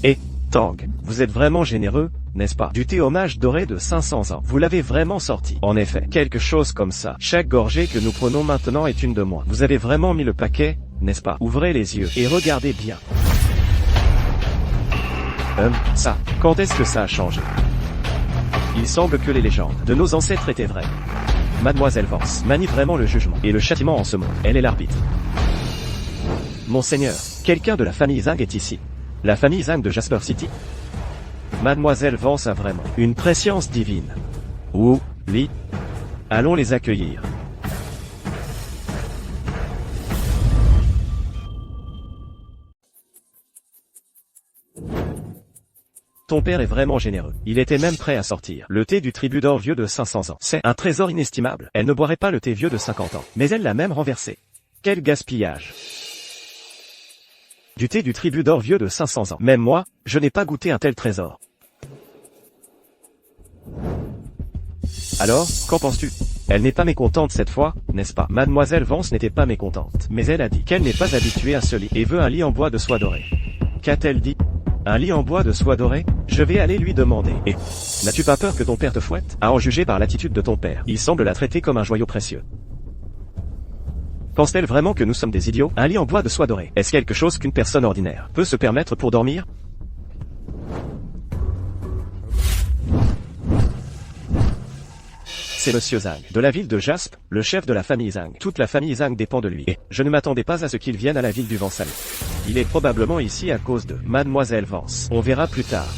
Et, Tang, vous êtes vraiment généreux, n'est-ce pas? Du thé hommage doré de 500 ans. Vous l'avez vraiment sorti. En effet, quelque chose comme ça. Chaque gorgée que nous prenons maintenant est une de moins. Vous avez vraiment mis le paquet, n'est-ce pas? Ouvrez les yeux et regardez bien. Ça, quand est-ce que ça a changé? Il semble que les légendes de nos ancêtres étaient vraies. Mademoiselle Vance manie vraiment le jugement et le châtiment en ce monde. Elle est l'arbitre. Monseigneur, quelqu'un de la famille Zhang est ici. La famille Zhang de Jasper City? Mademoiselle Vance a vraiment une préscience divine. Wu, Li. Allons les accueillir. Ton père est vraiment généreux. Il était même prêt à sortir le thé du tribut d'or vieux de 500 ans. C'est un trésor inestimable. Elle ne boirait pas le thé vieux de 50 ans. Mais elle l'a même renversé. Quel gaspillage. Du thé du tribut d'or vieux de 500 ans. Même moi, je n'ai pas goûté un tel trésor. Alors, qu'en penses-tu? Elle n'est pas mécontente cette fois, n'est-ce pas? Mademoiselle Vance n'était pas mécontente. Mais elle a dit qu'elle n'est pas habituée à ce lit et veut un lit en bois de soie dorée. Qu'a-t-elle dit? Un lit en bois de soie dorée? Je vais aller lui demander. Et n'as-tu pas peur que ton père te fouette? À en juger par l'attitude de ton père, il semble la traiter comme un joyau précieux. Pense-t-elle vraiment que nous sommes des idiots? Un lit en bois de soie dorée, est-ce quelque chose qu'une personne ordinaire peut se permettre pour dormir? C'est Monsieur Zhang, de la ville de Jasp, le chef de la famille Zhang. Toute la famille Zhang dépend de lui. Et je ne m'attendais pas à ce qu'il vienne à la ville du vent salé. Il est probablement ici à cause de Mademoiselle Vance. On verra plus tard.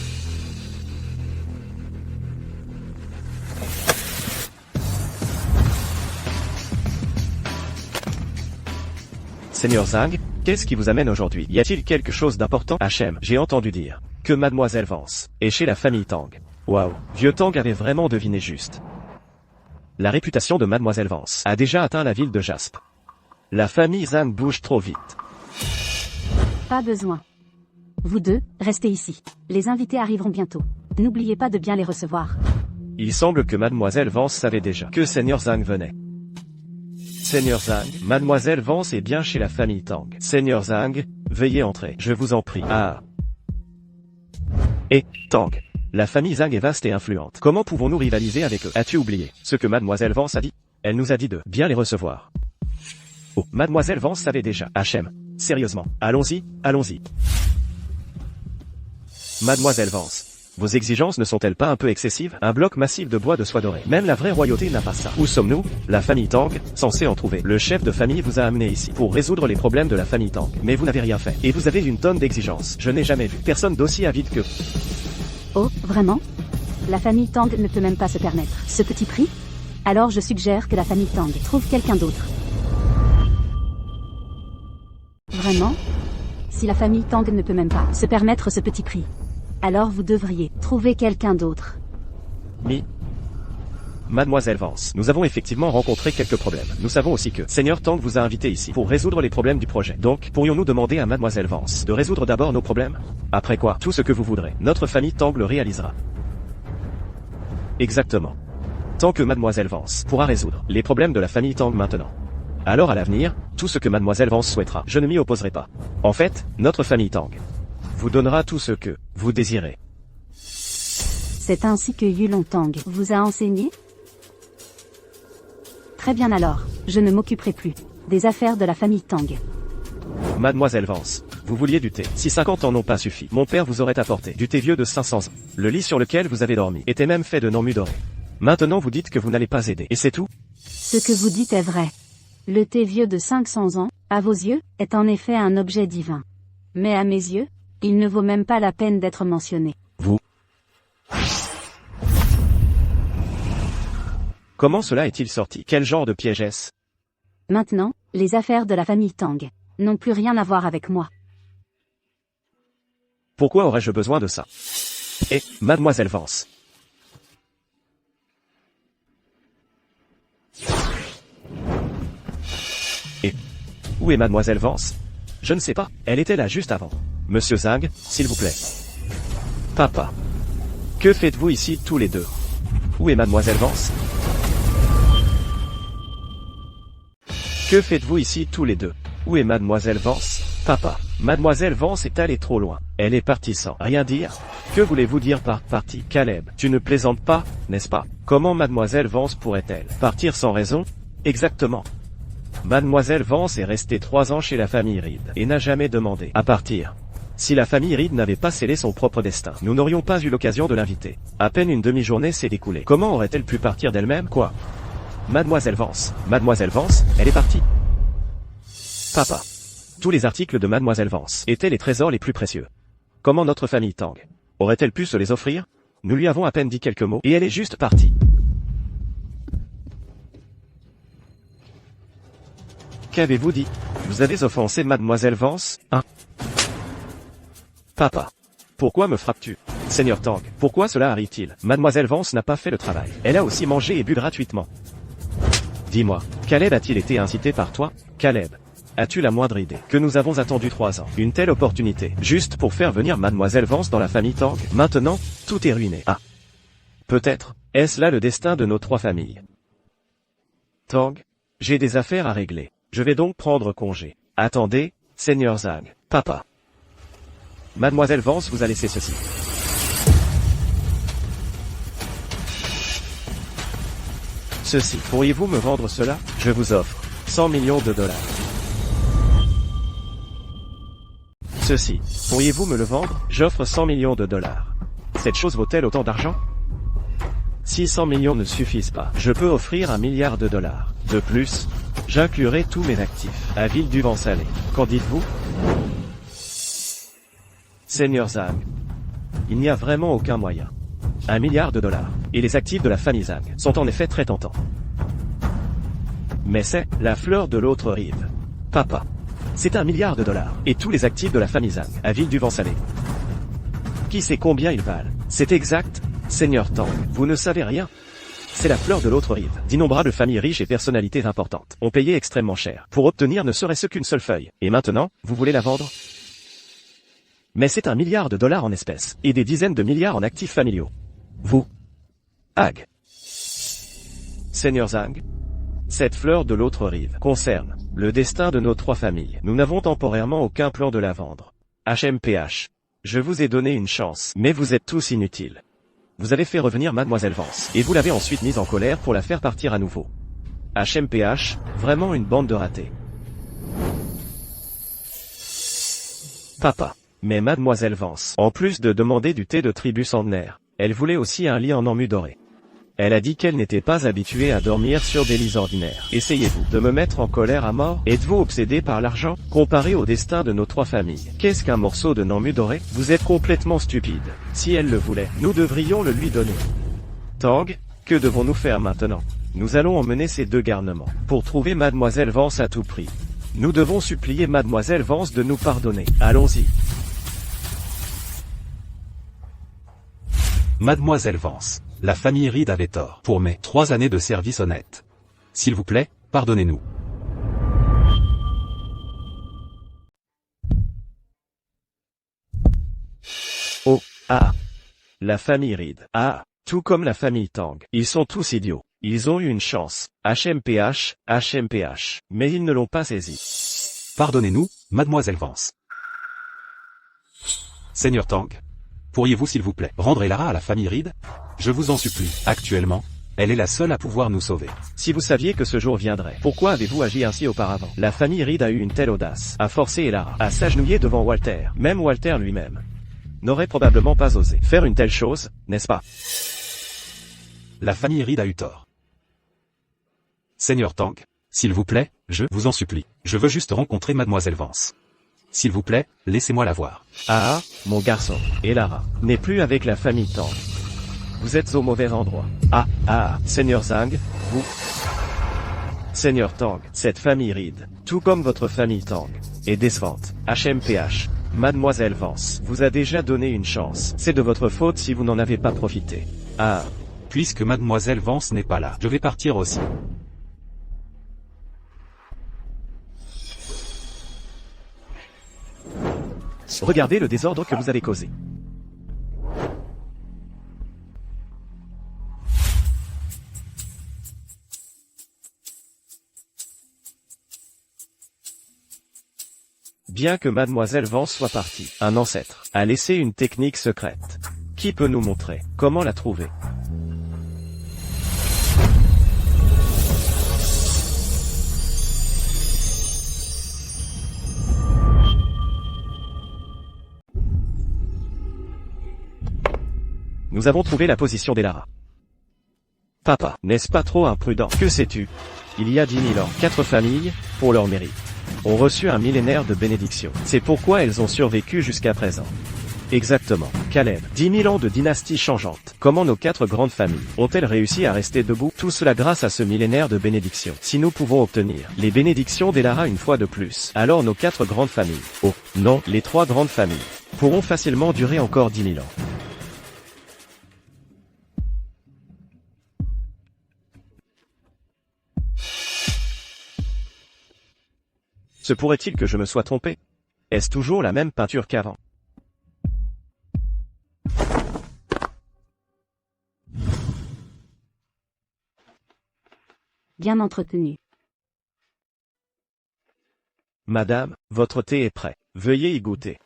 Seigneur Zhang, qu'est-ce qui vous amène aujourd'hui? Y a-t-il quelque chose d'important? Hachem, j'ai entendu dire que Mademoiselle Vance est chez la famille Tang. Waouh, vieux Tang avait vraiment deviné juste. La réputation de Mademoiselle Vance a déjà atteint la ville de Jasp. La famille Zhang bouge trop vite. Pas besoin. Vous deux, restez ici. Les invités arriveront bientôt. N'oubliez pas de bien les recevoir. Il semble que Mademoiselle Vance savait déjà que Seigneur Zhang venait. Seigneur Zhang, Mademoiselle Vance est bien chez la famille Tang. Seigneur Zhang, veuillez entrer, je vous en prie. Ah. Et, Tang. La famille Zhang est vaste et influente. Comment pouvons-nous rivaliser avec eux? As-tu oublié ce que Mademoiselle Vance a dit? Elle nous a dit de bien les recevoir. Oh, Mademoiselle Vance savait déjà. Hachem. Sérieusement. Allons-y, allons-y. Mademoiselle Vance. Vos exigences ne sont-elles pas un peu excessives? Un bloc massif de bois de soie dorée. Même la vraie royauté n'a pas ça. Où sommes-nous? La famille Tang, censée en trouver. Le chef de famille vous a amené ici pour résoudre les problèmes de la famille Tang. Mais vous n'avez rien fait. Et vous avez une tonne d'exigences. Je n'ai jamais vu personne d'aussi avide que... Oh, vraiment? La famille Tang ne peut même pas se permettre ce petit prix? Alors je suggère que la famille Tang trouve quelqu'un d'autre. Vraiment? Si la famille Tang ne peut même pas se permettre ce petit prix, alors vous devriez trouver quelqu'un d'autre. Mademoiselle Vance, nous avons effectivement rencontré quelques problèmes. Nous savons aussi que Seigneur Tang vous a invité ici pour résoudre les problèmes du projet. Donc, pourrions-nous demander à Mademoiselle Vance de résoudre d'abord nos problèmes? Après quoi, tout ce que vous voudrez, notre famille Tang le réalisera. Exactement. Tant que Mademoiselle Vance pourra résoudre les problèmes de la famille Tang maintenant. Alors à l'avenir, tout ce que Mademoiselle Vance souhaitera, je ne m'y opposerai pas. En fait, notre famille Tang vous donnera tout ce que vous désirez. C'est ainsi que Yulong Tang vous a enseigné? Très bien alors, je ne m'occuperai plus des affaires de la famille Tang. Mademoiselle Vance, vous vouliez du thé. Si 50 ans n'ont pas suffi, mon père vous aurait apporté du thé vieux de 500 ans. Le lit sur lequel vous avez dormi était même fait de non-mu doré. Maintenant vous dites que vous n'allez pas aider, et c'est tout? Ce que vous dites est vrai. Le thé vieux de 500 ans, à vos yeux, est en effet un objet divin. Mais à mes yeux, il ne vaut même pas la peine d'être mentionné. Vous? Comment cela est-il sorti? Quel genre de piège est-ce? Maintenant, les affaires de la famille Tang n'ont plus rien à voir avec moi. Pourquoi aurais-je besoin de ça? Et, Mademoiselle Vance. Et, où est Mademoiselle Vance? Je ne sais pas, elle était là juste avant. Monsieur Zhang, s'il vous plaît. Papa. Que faites-vous ici tous les deux? Où est Mademoiselle Vance? Que faites-vous ici tous les deux? Où est Mademoiselle Vance? Papa. Mademoiselle Vance est allée trop loin. Elle est partie sans rien dire. Que voulez-vous dire par partie? Caleb, tu ne plaisantes pas, n'est-ce pas? Comment Mademoiselle Vance pourrait-elle partir sans raison? Exactement. Mademoiselle Vance est restée 3 ans chez la famille Reed et n'a jamais demandé à partir. Si la famille Reed n'avait pas scellé son propre destin, nous n'aurions pas eu l'occasion de l'inviter. À peine une demi-journée s'est écoulée. Comment aurait-elle pu partir d'elle-même? Quoi? Mademoiselle Vance, elle est partie. Papa. Tous les articles de Mademoiselle Vance étaient les trésors les plus précieux. Comment notre famille Tang aurait-elle pu se les offrir? Nous lui avons à peine dit quelques mots et elle est juste partie. Qu'avez-vous dit? Vous avez offensé Mademoiselle Vance, hein? Papa. Pourquoi me frappes-tu? Seigneur Tang, pourquoi cela arrive-t-il? Mademoiselle Vance n'a pas fait le travail. Elle a aussi mangé et bu gratuitement. Dis-moi, Caleb a-t-il été incité par toi? Caleb, as-tu la moindre idée que nous avons attendu 3 ans, une telle opportunité, juste pour faire venir Mademoiselle Vance dans la famille Tang? Maintenant, tout est ruiné. Ah. Peut-être, est-ce là le destin de nos 3 familles? Tang, j'ai des affaires à régler. Je vais donc prendre congé. Attendez, Seigneur Zhang, papa. Mademoiselle Vance vous a laissé ceci. Ceci, pourriez-vous me vendre cela? Je vous offre 100 millions de dollars. Ceci, pourriez-vous me le vendre? J'offre 100 millions de dollars. Cette chose vaut-elle autant d'argent? Si 100 millions ne suffisent pas, je peux offrir 1 milliard de dollars. De plus, j'inclurai tous mes actifs à Ville du Vent Salé. Qu'en dites-vous? Seigneur Zhang, il n'y a vraiment aucun moyen. 1 milliard de dollars. Et les actifs de la famille Zhang sont en effet très tentants. Mais c'est la fleur de l'autre rive. Papa. C'est 1 milliard de dollars. Et tous les actifs de la famille Zhang à Ville du Vent Salé. Qui sait combien ils valent? C'est exact, Seigneur Tang. Vous ne savez rien? C'est la fleur de l'autre rive. D'innombrables familles riches et personnalités importantes ont payé extrêmement cher pour obtenir ne serait-ce qu'une seule feuille. Et maintenant, vous voulez la vendre? Mais c'est 1 milliard de dollars en espèces, et des dizaines de milliards en actifs familiaux. Vous. Ag. Seigneur Zhang. Cette fleur de l'autre rive concerne le destin de nos 3 familles. Nous n'avons temporairement aucun plan de la vendre. HMPH. Je vous ai donné une chance, mais vous êtes tous inutiles. Vous avez fait revenir Mademoiselle Vance, et vous l'avez ensuite mise en colère pour la faire partir à nouveau. HMPH, vraiment une bande de ratés. Papa. Mais mademoiselle Vance, en plus de demander du thé de tribu centenaire, elle voulait aussi un lit en emmu doré. Elle a dit qu'elle n'était pas habituée à dormir sur des lits ordinaires. Essayez-vous de me mettre en colère à mort? Êtes-vous obsédé par l'argent? Comparé au destin de nos 3 familles, qu'est-ce qu'un morceau de emmu doré? Vous êtes complètement stupide. Si elle le voulait, nous devrions le lui donner. Tang, que devons-nous faire maintenant? Nous allons emmener ces 2 garnements pour trouver mademoiselle Vance à tout prix. Nous devons supplier mademoiselle Vance de nous pardonner. Allons-y. Mademoiselle Vance, la famille Reed avait tort pour mes 3 années de service honnête. S'il vous plaît, pardonnez-nous. Oh, ah. La famille Reed. Ah, tout comme la famille Tang. Ils sont tous idiots. Ils ont eu une chance. HMPH, HMPH. Mais ils ne l'ont pas saisi. Pardonnez-nous, mademoiselle Vance. Seigneur Tang, pourriez-vous s'il vous plaît rendre Elara à la famille Reed? Je vous en supplie. Actuellement, elle est la seule à pouvoir nous sauver. Si vous saviez que ce jour viendrait, pourquoi avez-vous agi ainsi auparavant? La famille Reed a eu une telle audace, à forcer Elara à s'agenouiller devant Walter. Même Walter lui-même n'aurait probablement pas osé faire une telle chose, n'est-ce pas? La famille Reed a eu tort. Seigneur Tang, s'il vous plaît, je vous en supplie. Je veux juste rencontrer mademoiselle Vance. S'il vous plaît, laissez-moi la voir. Ah, mon garçon, Elara n'est plus avec la famille Tang. Vous êtes au mauvais endroit. Seigneur Zhang, vous... Seigneur Tang, cette famille Reed, tout comme votre famille Tang, est décevante. HMPH, mademoiselle Vance vous a déjà donné une chance. C'est de votre faute si vous n'en avez pas profité. Ah. Puisque mademoiselle Vance n'est pas là, je vais partir aussi. Regardez le désordre que vous avez causé. Bien que mademoiselle Vance soit partie, un ancêtre a laissé une technique secrète. Qui peut nous montrer comment la trouver? Nous avons trouvé la position d'Elara. Papa, n'est-ce pas trop imprudent? Que sais-tu? Il y a 10 000 ans, 4 familles, pour leur mérite, ont reçu un millénaire de bénédiction. C'est pourquoi elles ont survécu jusqu'à présent. Exactement. Caleb, 10 000 ans de dynastie changeante. Comment nos 4 grandes familles ont-elles réussi à rester debout? Tout cela grâce à ce millénaire de bénédiction. Si nous pouvons obtenir les bénédictions d'Elara une fois de plus, alors nos 4 grandes familles, oh, non, les 3 grandes familles, pourront facilement durer encore 10 000 ans. Se pourrait-il que je me sois trompé? Est-ce toujours la même peinture qu'avant? Bien entretenu. Madame, votre thé est prêt. Veuillez y goûter.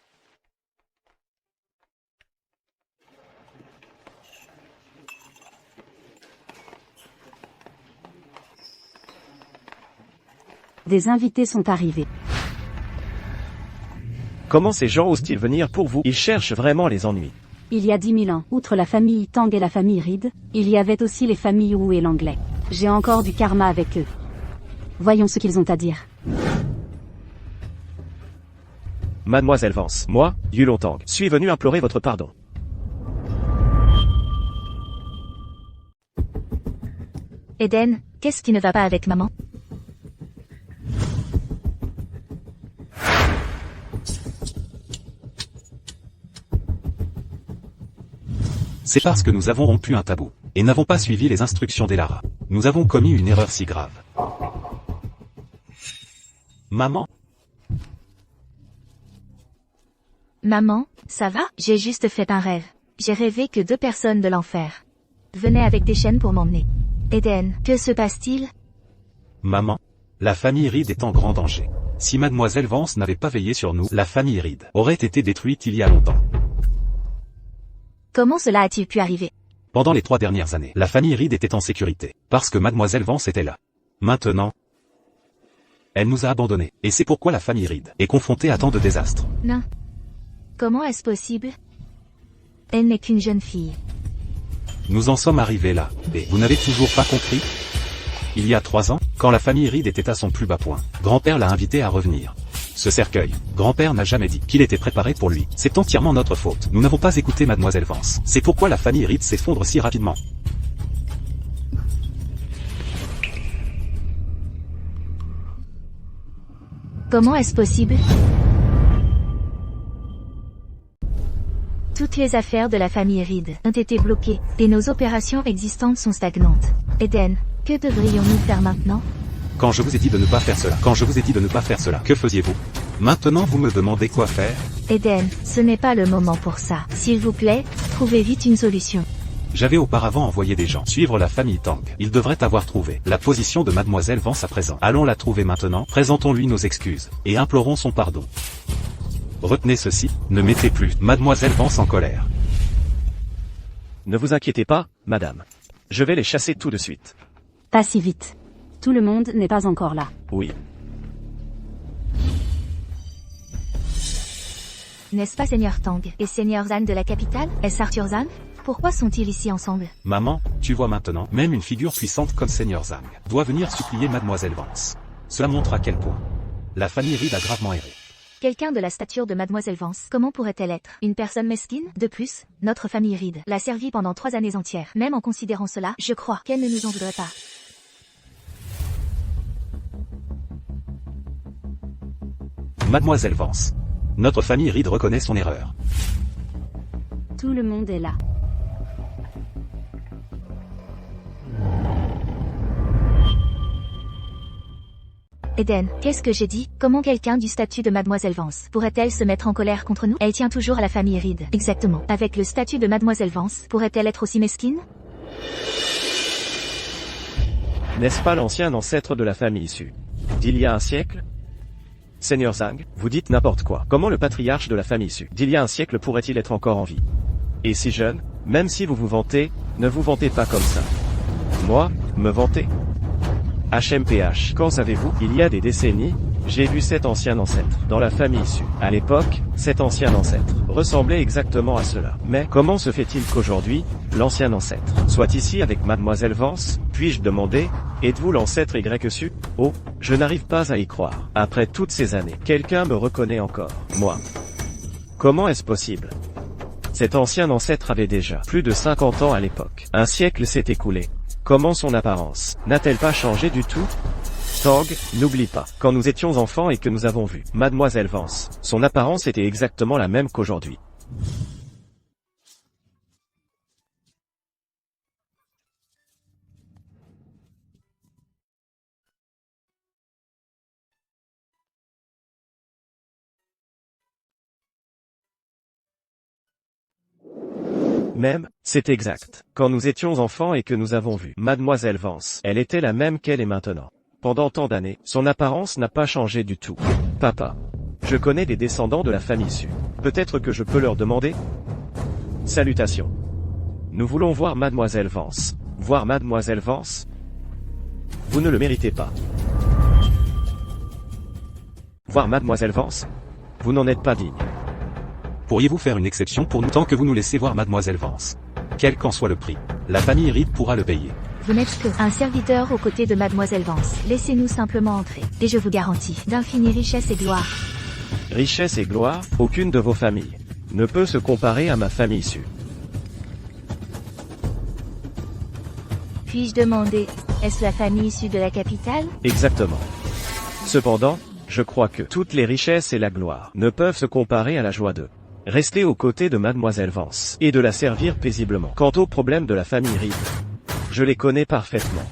Des invités sont arrivés. Comment ces gens osent-ils venir pour vous? Ils cherchent vraiment les ennuis. Il y a 10 000 ans, outre la famille Tang et la famille Reed, il y avait aussi les familles Wu et l'anglais. J'ai encore du karma avec eux. Voyons ce qu'ils ont à dire. Mademoiselle Vance, moi, Yulong Tang, suis venu implorer votre pardon. Eden, qu'est-ce qui ne va pas avec maman? C'est parce que nous avons rompu un tabou, et n'avons pas suivi les instructions d'Elara. Nous avons commis une erreur si grave. Maman? Maman, ça va? J'ai juste fait un rêve. J'ai rêvé que 2 personnes de l'enfer venaient avec des chaînes pour m'emmener. Eden, que se passe-t-il? Maman? La famille Reed est en grand danger. Si mademoiselle Vance n'avait pas veillé sur nous, la famille Reed aurait été détruite il y a longtemps. Comment cela a-t-il pu arriver? Pendant les 3 dernières années, la famille Reed était en sécurité, parce que mademoiselle Vance était là. Maintenant, elle nous a abandonnés, et c'est pourquoi la famille Reed est confrontée à tant de désastres. Non. Comment est-ce possible? Elle n'est qu'une jeune fille. Nous en sommes arrivés là. Et vous n'avez toujours pas compris? Il y a 3 ans, quand la famille Reed était à son plus bas point, grand-père l'a invité à revenir. Ce cercueil, grand-père n'a jamais dit qu'il était préparé pour lui. C'est entièrement notre faute. Nous n'avons pas écouté Mademoiselle Vance. C'est pourquoi la famille Reed s'effondre si rapidement. Comment est-ce possible? Toutes les affaires de la famille Reed ont été bloquées, et nos opérations existantes sont stagnantes. Eden, que devrions-nous faire maintenant? Quand je vous ai dit de ne pas faire cela, que faisiez-vous? Maintenant vous me demandez quoi faire? Eden, ce n'est pas le moment pour ça. S'il vous plaît, trouvez vite une solution. J'avais auparavant envoyé des gens suivre la famille Tang. Ils devraient avoir trouvé la position de Mademoiselle Vance à présent. Allons la trouver maintenant, présentons-lui nos excuses, et implorons son pardon. Retenez ceci, ne mettez plus Mademoiselle Vance en colère. Ne vous inquiétez pas, madame. Je vais les chasser tout de suite. Pas si vite. Tout le monde n'est pas encore là. Oui. N'est-ce pas Seigneur Tang et Seigneur Zhang de la capitale? Est-ce Arthur Zhang? Pourquoi sont-ils ici ensemble? Maman, tu vois maintenant, même une figure puissante comme Seigneur Zhang doit venir supplier Mademoiselle Vance. Cela montre à quel point la famille Reed a gravement erré. Quelqu'un de la stature de Mademoiselle Vance, comment pourrait-elle être? Une personne mesquine? De plus, notre famille Reed l'a servie pendant 3 années entières. Même en considérant cela, je crois qu'elle ne nous en voudrait pas. Mademoiselle Vance. Notre famille Reed reconnaît son erreur. Tout le monde est là. Eden, qu'est-ce que j'ai dit? Comment quelqu'un du statut de Mademoiselle Vance pourrait-elle se mettre en colère contre nous? Elle tient toujours à la famille Reed. Exactement. Avec le statut de Mademoiselle Vance, pourrait-elle être aussi mesquine? N'est-ce pas l'ancien ancêtre de la famille Su d'il y a un siècle? Seigneur Zhang, vous dites n'importe quoi. Comment le patriarche de la famille Su d'il y a un siècle pourrait-il être encore en vie? Et si jeune, même si vous vous vantez, ne vous vantez pas comme ça. Moi, me vanter? HMPH, quand savez-vous, il y a des décennies, j'ai vu cet ancien ancêtre dans la famille Su. À l'époque, cet ancien ancêtre ressemblait exactement à cela. Mais comment se fait-il qu'aujourd'hui, l'ancien ancêtre soit ici avec Mademoiselle Vance? Puis-je demander, êtes-vous l'ancêtre Y Su? Oh, je n'arrive pas à y croire. Après toutes ces années, quelqu'un me reconnaît encore. Moi. Comment est-ce possible? Cet ancien ancêtre avait déjà plus de 50 ans à l'époque. Un siècle s'est écoulé. Comment son apparence n'a-t-elle pas changé du tout? Tang, n'oublie pas, quand nous étions enfants et que nous avons vu Mademoiselle Vance, son apparence était exactement la même qu'aujourd'hui. Même, c'est exact. Quand nous étions enfants et que nous avons vu Mademoiselle Vance, elle était la même qu'elle est maintenant. Pendant tant d'années, son apparence n'a pas changé du tout. Papa. Je connais des descendants de la famille Su. Peut-être que je peux leur demander? Salutations. Nous voulons voir Mademoiselle Vance. Voir Mademoiselle Vance? Vous ne le méritez pas. Voir Mademoiselle Vance? Vous n'en êtes pas digne. Pourriez-vous faire une exception pour nous tant que vous nous laissez voir Mademoiselle Vance? Quel qu'en soit le prix, la famille Reed pourra le payer. Vous n'êtes que un serviteur aux côtés de Mademoiselle Vance. Laissez-nous simplement entrer, et je vous garantis d'infinies richesses et gloire. Richesse et gloire, aucune de vos familles ne peut se comparer à ma famille Su. Puis-je demander, est-ce la famille issue de la capitale? Exactement. Cependant, je crois que toutes les richesses et la gloire ne peuvent se comparer à la joie de rester aux côtés de Mademoiselle Vance et de la servir paisiblement. Quant aux problèmes de la famille Reed, je les connais parfaitement.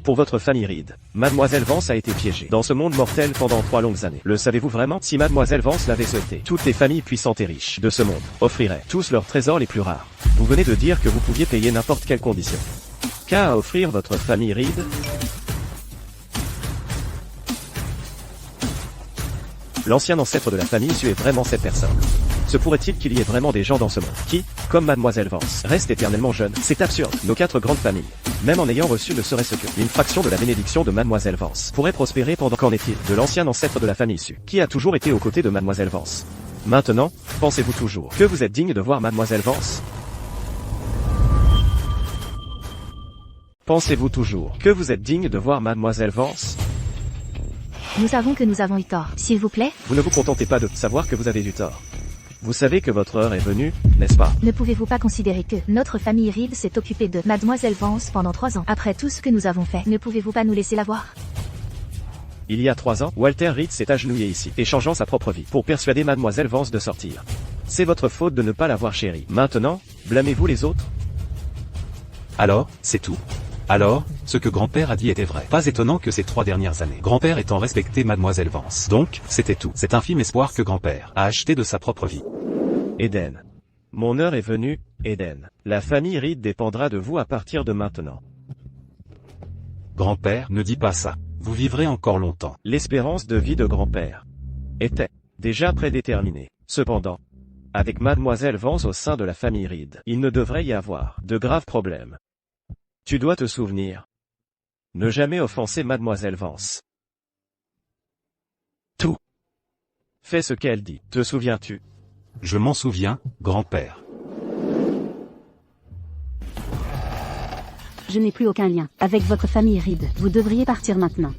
Pour votre famille Reed, Mademoiselle Vance a été piégée dans ce monde mortel pendant 3 longues années. Le savez-vous vraiment? Si Mademoiselle Vance l'avait souhaité, toutes les familles puissantes et riches de ce monde offriraient tous leurs trésors les plus rares. Vous venez de dire que vous pouviez payer n'importe quelle condition. Qu'a à offrir votre famille Reed? L'ancien ancêtre de la famille Su est vraiment cette personne. Se pourrait-il qu'il y ait vraiment des gens dans ce monde qui, comme Mademoiselle Vance, restent éternellement jeunes? C'est absurde. Nos 4 grandes familles, même en ayant reçu ne serait-ce qu'une fraction de la bénédiction de Mademoiselle Vance, pourraient prospérer pendant. Qu'en est-il de l'ancien ancêtre de la famille Su, qui a toujours été aux côtés de Mademoiselle Vance? Maintenant, pensez-vous toujours que vous êtes digne de voir Mademoiselle Vance? Pensez-vous toujours que vous êtes digne de voir Mademoiselle Vance? Nous savons que nous avons eu tort. S'il vous plaît, Vous ne vous contentez pas de savoir que vous avez eu tort. Vous savez que votre heure est venue, n'est-ce pas? ne pouvez-vous pas considérer que notre famille Reed s'est occupée de Mademoiselle Vance pendant 3 ans? Après tout ce que nous avons fait, ne pouvez-vous pas nous laisser la voir? Il y a 3 ans, Walter Reed s'est agenouillé ici, échangeant sa propre vie, pour persuader Mademoiselle Vance de sortir. C'est votre faute de ne pas l'avoir chérie. Maintenant, blâmez-vous les autres? Alors, c'est tout. Alors, ce que grand-père a dit était vrai. Pas étonnant que ces 3 dernières années, grand-père étant respecté Mademoiselle Vance. Donc, c'était tout. Cet infime espoir que grand-père a acheté de sa propre vie. Eden. Mon heure est venue, Eden. La famille Reed dépendra de vous à partir de maintenant. Grand-père, ne dis pas ça. Vous vivrez encore longtemps. L'espérance de vie de grand-père était déjà prédéterminée. Cependant, avec Mademoiselle Vance au sein de la famille Reed, il ne devrait y avoir de graves problèmes. Tu dois te souvenir. Ne jamais offenser Mademoiselle Vance. Tout. Fais ce qu'elle dit. Te souviens-tu? Je m'en souviens, grand-père. Je n'ai plus aucun lien avec votre famille Reed. Vous devriez partir maintenant.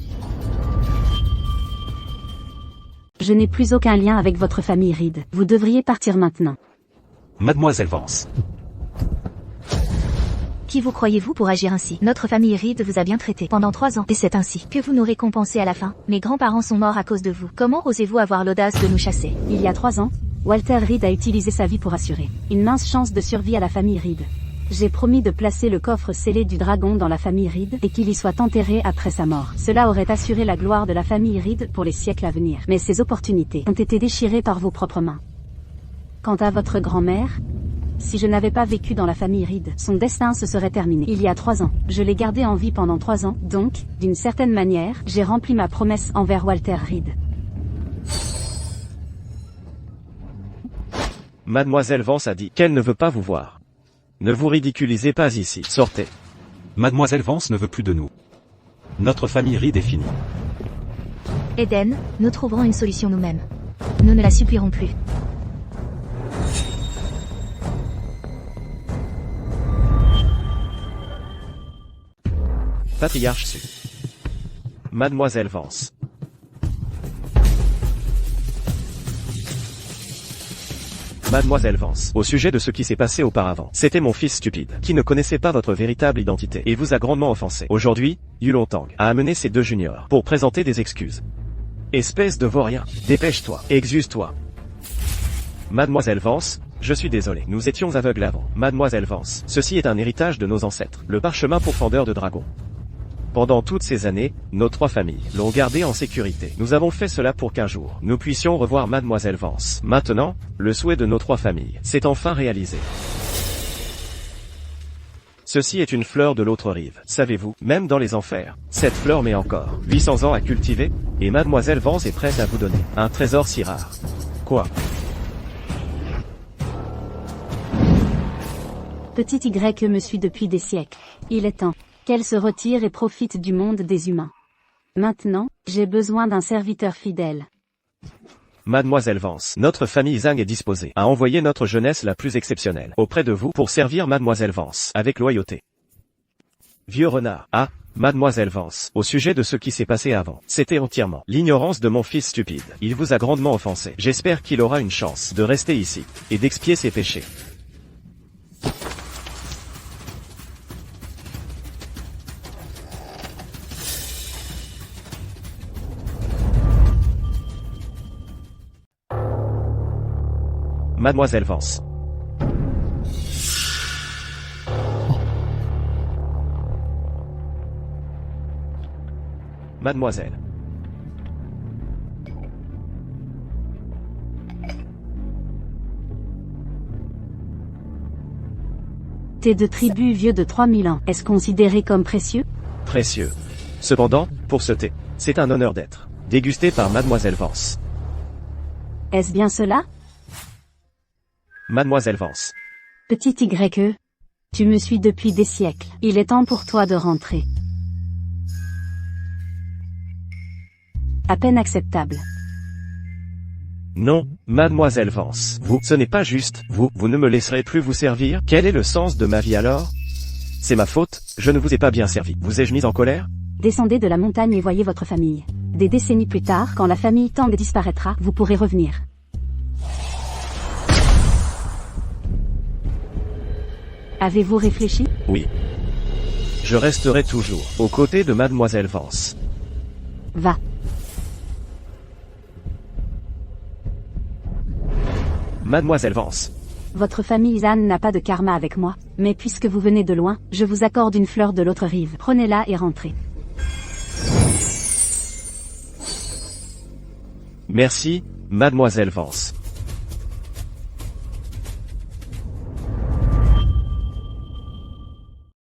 Je n'ai plus aucun lien avec votre famille Reed. Vous devriez partir maintenant. Mademoiselle Vance. Qui vous croyez-vous pour agir ainsi? Notre famille Reed vous a bien traité pendant 3 ans, et c'est ainsi que vous nous récompensez à la fin. Mes grands-parents sont morts à cause de vous. Comment osez-vous avoir l'audace de nous chasser? Il y a 3 ans, Walter Reed a utilisé sa vie pour assurer une mince chance de survie à la famille Reed. J'ai promis de placer le coffre scellé du dragon dans la famille Reed et qu'il y soit enterré après sa mort. Cela aurait assuré la gloire de la famille Reed pour les siècles à venir. Mais ces opportunités ont été déchirées par vos propres mains. Quant à votre grand-mère, si je n'avais pas vécu dans la famille Reed, son destin se serait terminé. Il y a 3 ans, je l'ai gardée en vie pendant 3 ans, donc, d'une certaine manière, j'ai rempli ma promesse envers Walter Reed. Mademoiselle Vance a dit qu'elle ne veut pas vous voir. Ne vous ridiculisez pas ici. Sortez. Mademoiselle Vance ne veut plus de nous. Notre famille Reed est finie. Eden, nous trouverons une solution nous-mêmes. Nous ne la supplierons plus. Patriarche Su. Mademoiselle Vance. Mademoiselle Vance, au sujet de ce qui s'est passé auparavant. C'était mon fils stupide, qui ne connaissait pas votre véritable identité, et vous a grandement offensé. Aujourd'hui, Yulong a amené ses 2 juniors, pour présenter des excuses. Espèce de vaurien, dépêche-toi, excuse-toi. Mademoiselle Vance, je suis désolé, nous étions aveugles avant. Mademoiselle Vance, ceci est un héritage de nos ancêtres, le parchemin pourfendeur de dragons. Pendant toutes ces années, nos 3 familles l'ont gardé en sécurité. Nous avons fait cela pour qu'un jour, nous puissions revoir Mademoiselle Vance. Maintenant, le souhait de nos 3 familles s'est enfin réalisé. Ceci est une fleur de l'autre rive. Savez-vous, même dans les enfers, cette fleur met encore 800 ans à cultiver, et Mademoiselle Vance est prête à vous donner un trésor si rare. Quoi? Petit Y me suit depuis des siècles. Il est temps qu'elle se retire et profite du monde des humains. Maintenant, j'ai besoin d'un serviteur fidèle. Mademoiselle Vance, notre famille Zhang est disposée à envoyer notre jeunesse la plus exceptionnelle auprès de vous pour servir Mademoiselle Vance avec loyauté. Vieux renard. Ah, Mademoiselle Vance, au sujet de ce qui s'est passé avant, c'était entièrement l'ignorance de mon fils stupide. Il vous a grandement offensé. J'espère qu'il aura une chance de rester ici et d'expier ses péchés. Mademoiselle Vance. Mademoiselle. Thé de tribu vieux de 3000 ans, est-ce considéré comme précieux? Précieux. Cependant, pour ce thé, c'est un honneur d'être dégusté par Mademoiselle Vance. Est-ce bien cela? Mademoiselle Vance. Petit Y, tu me suis depuis des siècles. Il est temps pour toi de rentrer. À peine acceptable. Non, mademoiselle Vance. Ce n'est pas juste. Vous ne me laisserez plus vous servir? Quel est le sens de ma vie alors? C'est ma faute, je ne vous ai pas bien servi. Vous ai-je mis en colère? Descendez de la montagne et voyez votre famille. Des décennies plus tard, quand la famille Tang disparaîtra, vous pourrez revenir. Avez-vous réfléchi? Oui. Je resterai toujours aux côtés de mademoiselle Vance. Va. Mademoiselle Vance. Votre famille Zan n'a pas de karma avec moi, mais puisque vous venez de loin, je vous accorde une fleur de l'autre rive. Prenez-la et rentrez. Merci, mademoiselle Vance.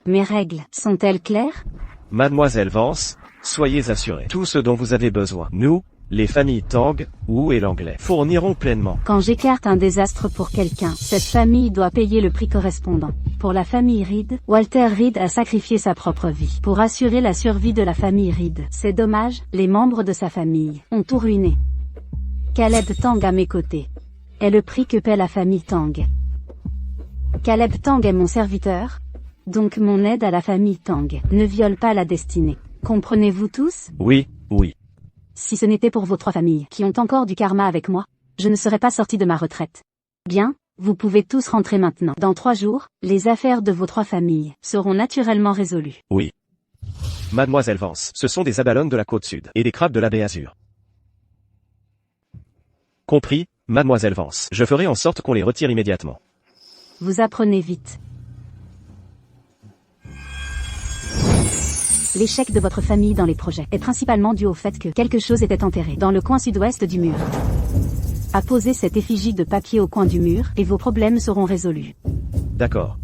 Mes règles sont-elles claires? Mademoiselle Vance, soyez assurée. Tout ce dont vous avez besoin, nous, les familles Tang, Wu et l'anglais, fourniront pleinement. Quand j'écarte un désastre pour quelqu'un, cette famille doit payer le prix correspondant. Pour la famille Reed, Walter Reed a sacrifié sa propre vie pour assurer la survie de la famille Reed. C'est dommage, les membres de sa famille ont tout ruiné. Caleb Tang à mes côtés est le prix que paie la famille Tang. Caleb Tang est mon serviteur, donc mon aide à la famille Tang ne viole pas la destinée. Comprenez-vous tous? Oui, oui. Si ce n'était pour vos 3 familles qui ont encore du karma avec moi, je ne serais pas sorti de ma retraite. Bien, vous pouvez tous rentrer maintenant. Dans 3 jours, les affaires de vos 3 familles seront naturellement résolues. Oui. Mademoiselle Vance, ce sont des abalones de la côte sud et des crabes de la baie Azur. Compris, mademoiselle Vance. Je ferai en sorte qu'on les retire immédiatement. Vous apprenez vite. L'échec de votre famille dans les projets est principalement dû au fait que quelque chose était enterré dans le coin sud-ouest du mur. Apposez cette effigie de papier au coin du mur et vos problèmes seront résolus. D'accord.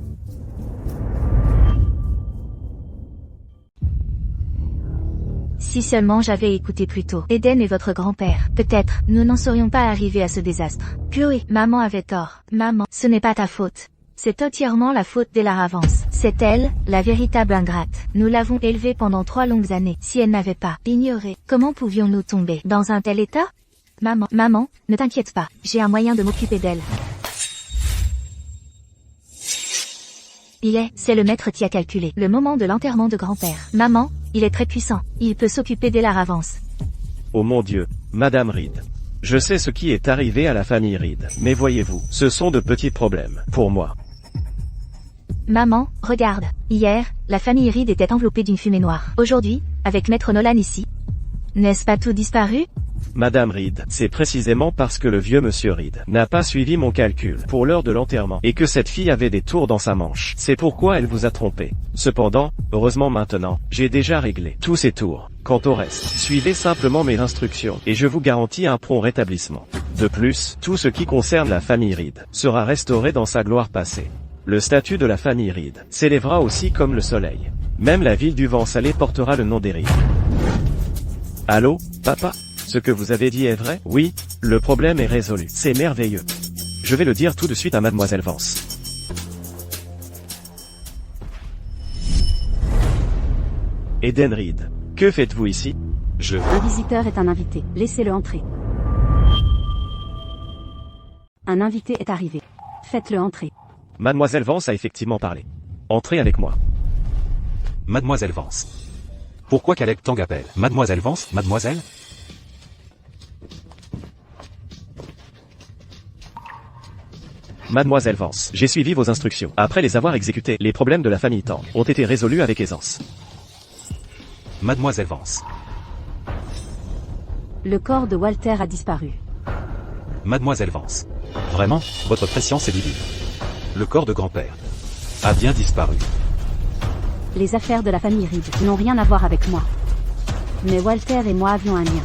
Si seulement j'avais écouté plus tôt Eden et votre grand-père, peut-être, nous n'en serions pas arrivés à ce désastre. Chloé, maman avait tort. Maman, ce n'est pas ta faute. C'est entièrement la faute d'Elara Vance. C'est elle, la véritable ingrate. Nous l'avons élevée pendant 3 longues années. Si elle n'avait pas ignoré, comment pouvions-nous tomber dans un tel état? Maman, ne t'inquiète pas, j'ai un moyen de m'occuper d'elle. C'est le maître qui a calculé le moment de l'enterrement de grand-père. Maman, il est très puissant. Il peut s'occuper d'Elara Vance. Oh mon Dieu, Madame Reed. Je sais ce qui est arrivé à la famille Reed. Mais voyez-vous, ce sont de petits problèmes, pour moi. Maman, regarde. Hier, la famille Reed était enveloppée d'une fumée noire. Aujourd'hui, avec Maître Nolan ici. N'est-ce pas tout disparu? Madame Reed, c'est précisément parce que le vieux monsieur Reed n'a pas suivi mon calcul pour l'heure de l'enterrement et que cette fille avait des tours dans sa manche. C'est pourquoi elle vous a trompé. Cependant, heureusement maintenant, j'ai déjà réglé tous ces tours. Quant au reste, suivez simplement mes instructions et je vous garantis un prompt rétablissement. De plus, tout ce qui concerne la famille Reed sera restauré dans sa gloire passée. Le statut de la famille Reed s'élèvera aussi comme le soleil. Même la ville du vent salé portera le nom des Reed. Allô, papa? Ce que vous avez dit est vrai? Oui, le problème est résolu. C'est merveilleux. Je vais le dire tout de suite à mademoiselle Vance. Eden Reed, que faites-vous ici? Un visiteur est un invité. Laissez-le entrer. Un invité est arrivé. Faites-le entrer. Mademoiselle Vance a effectivement parlé. Entrez avec moi. Mademoiselle Vance. Pourquoi Caleb Tang appelle Mademoiselle Vance, mademoiselle? Mademoiselle Vance, j'ai suivi vos instructions. Après les avoir exécutées, les problèmes de la famille Tang ont été résolus avec aisance. Mademoiselle Vance. Le corps de Walter a disparu. Mademoiselle Vance. Vraiment, votre prescience est divine. Le corps de grand-père a bien disparu. Les affaires de la famille Reed n'ont rien à voir avec moi. Mais Walter et moi avions un lien.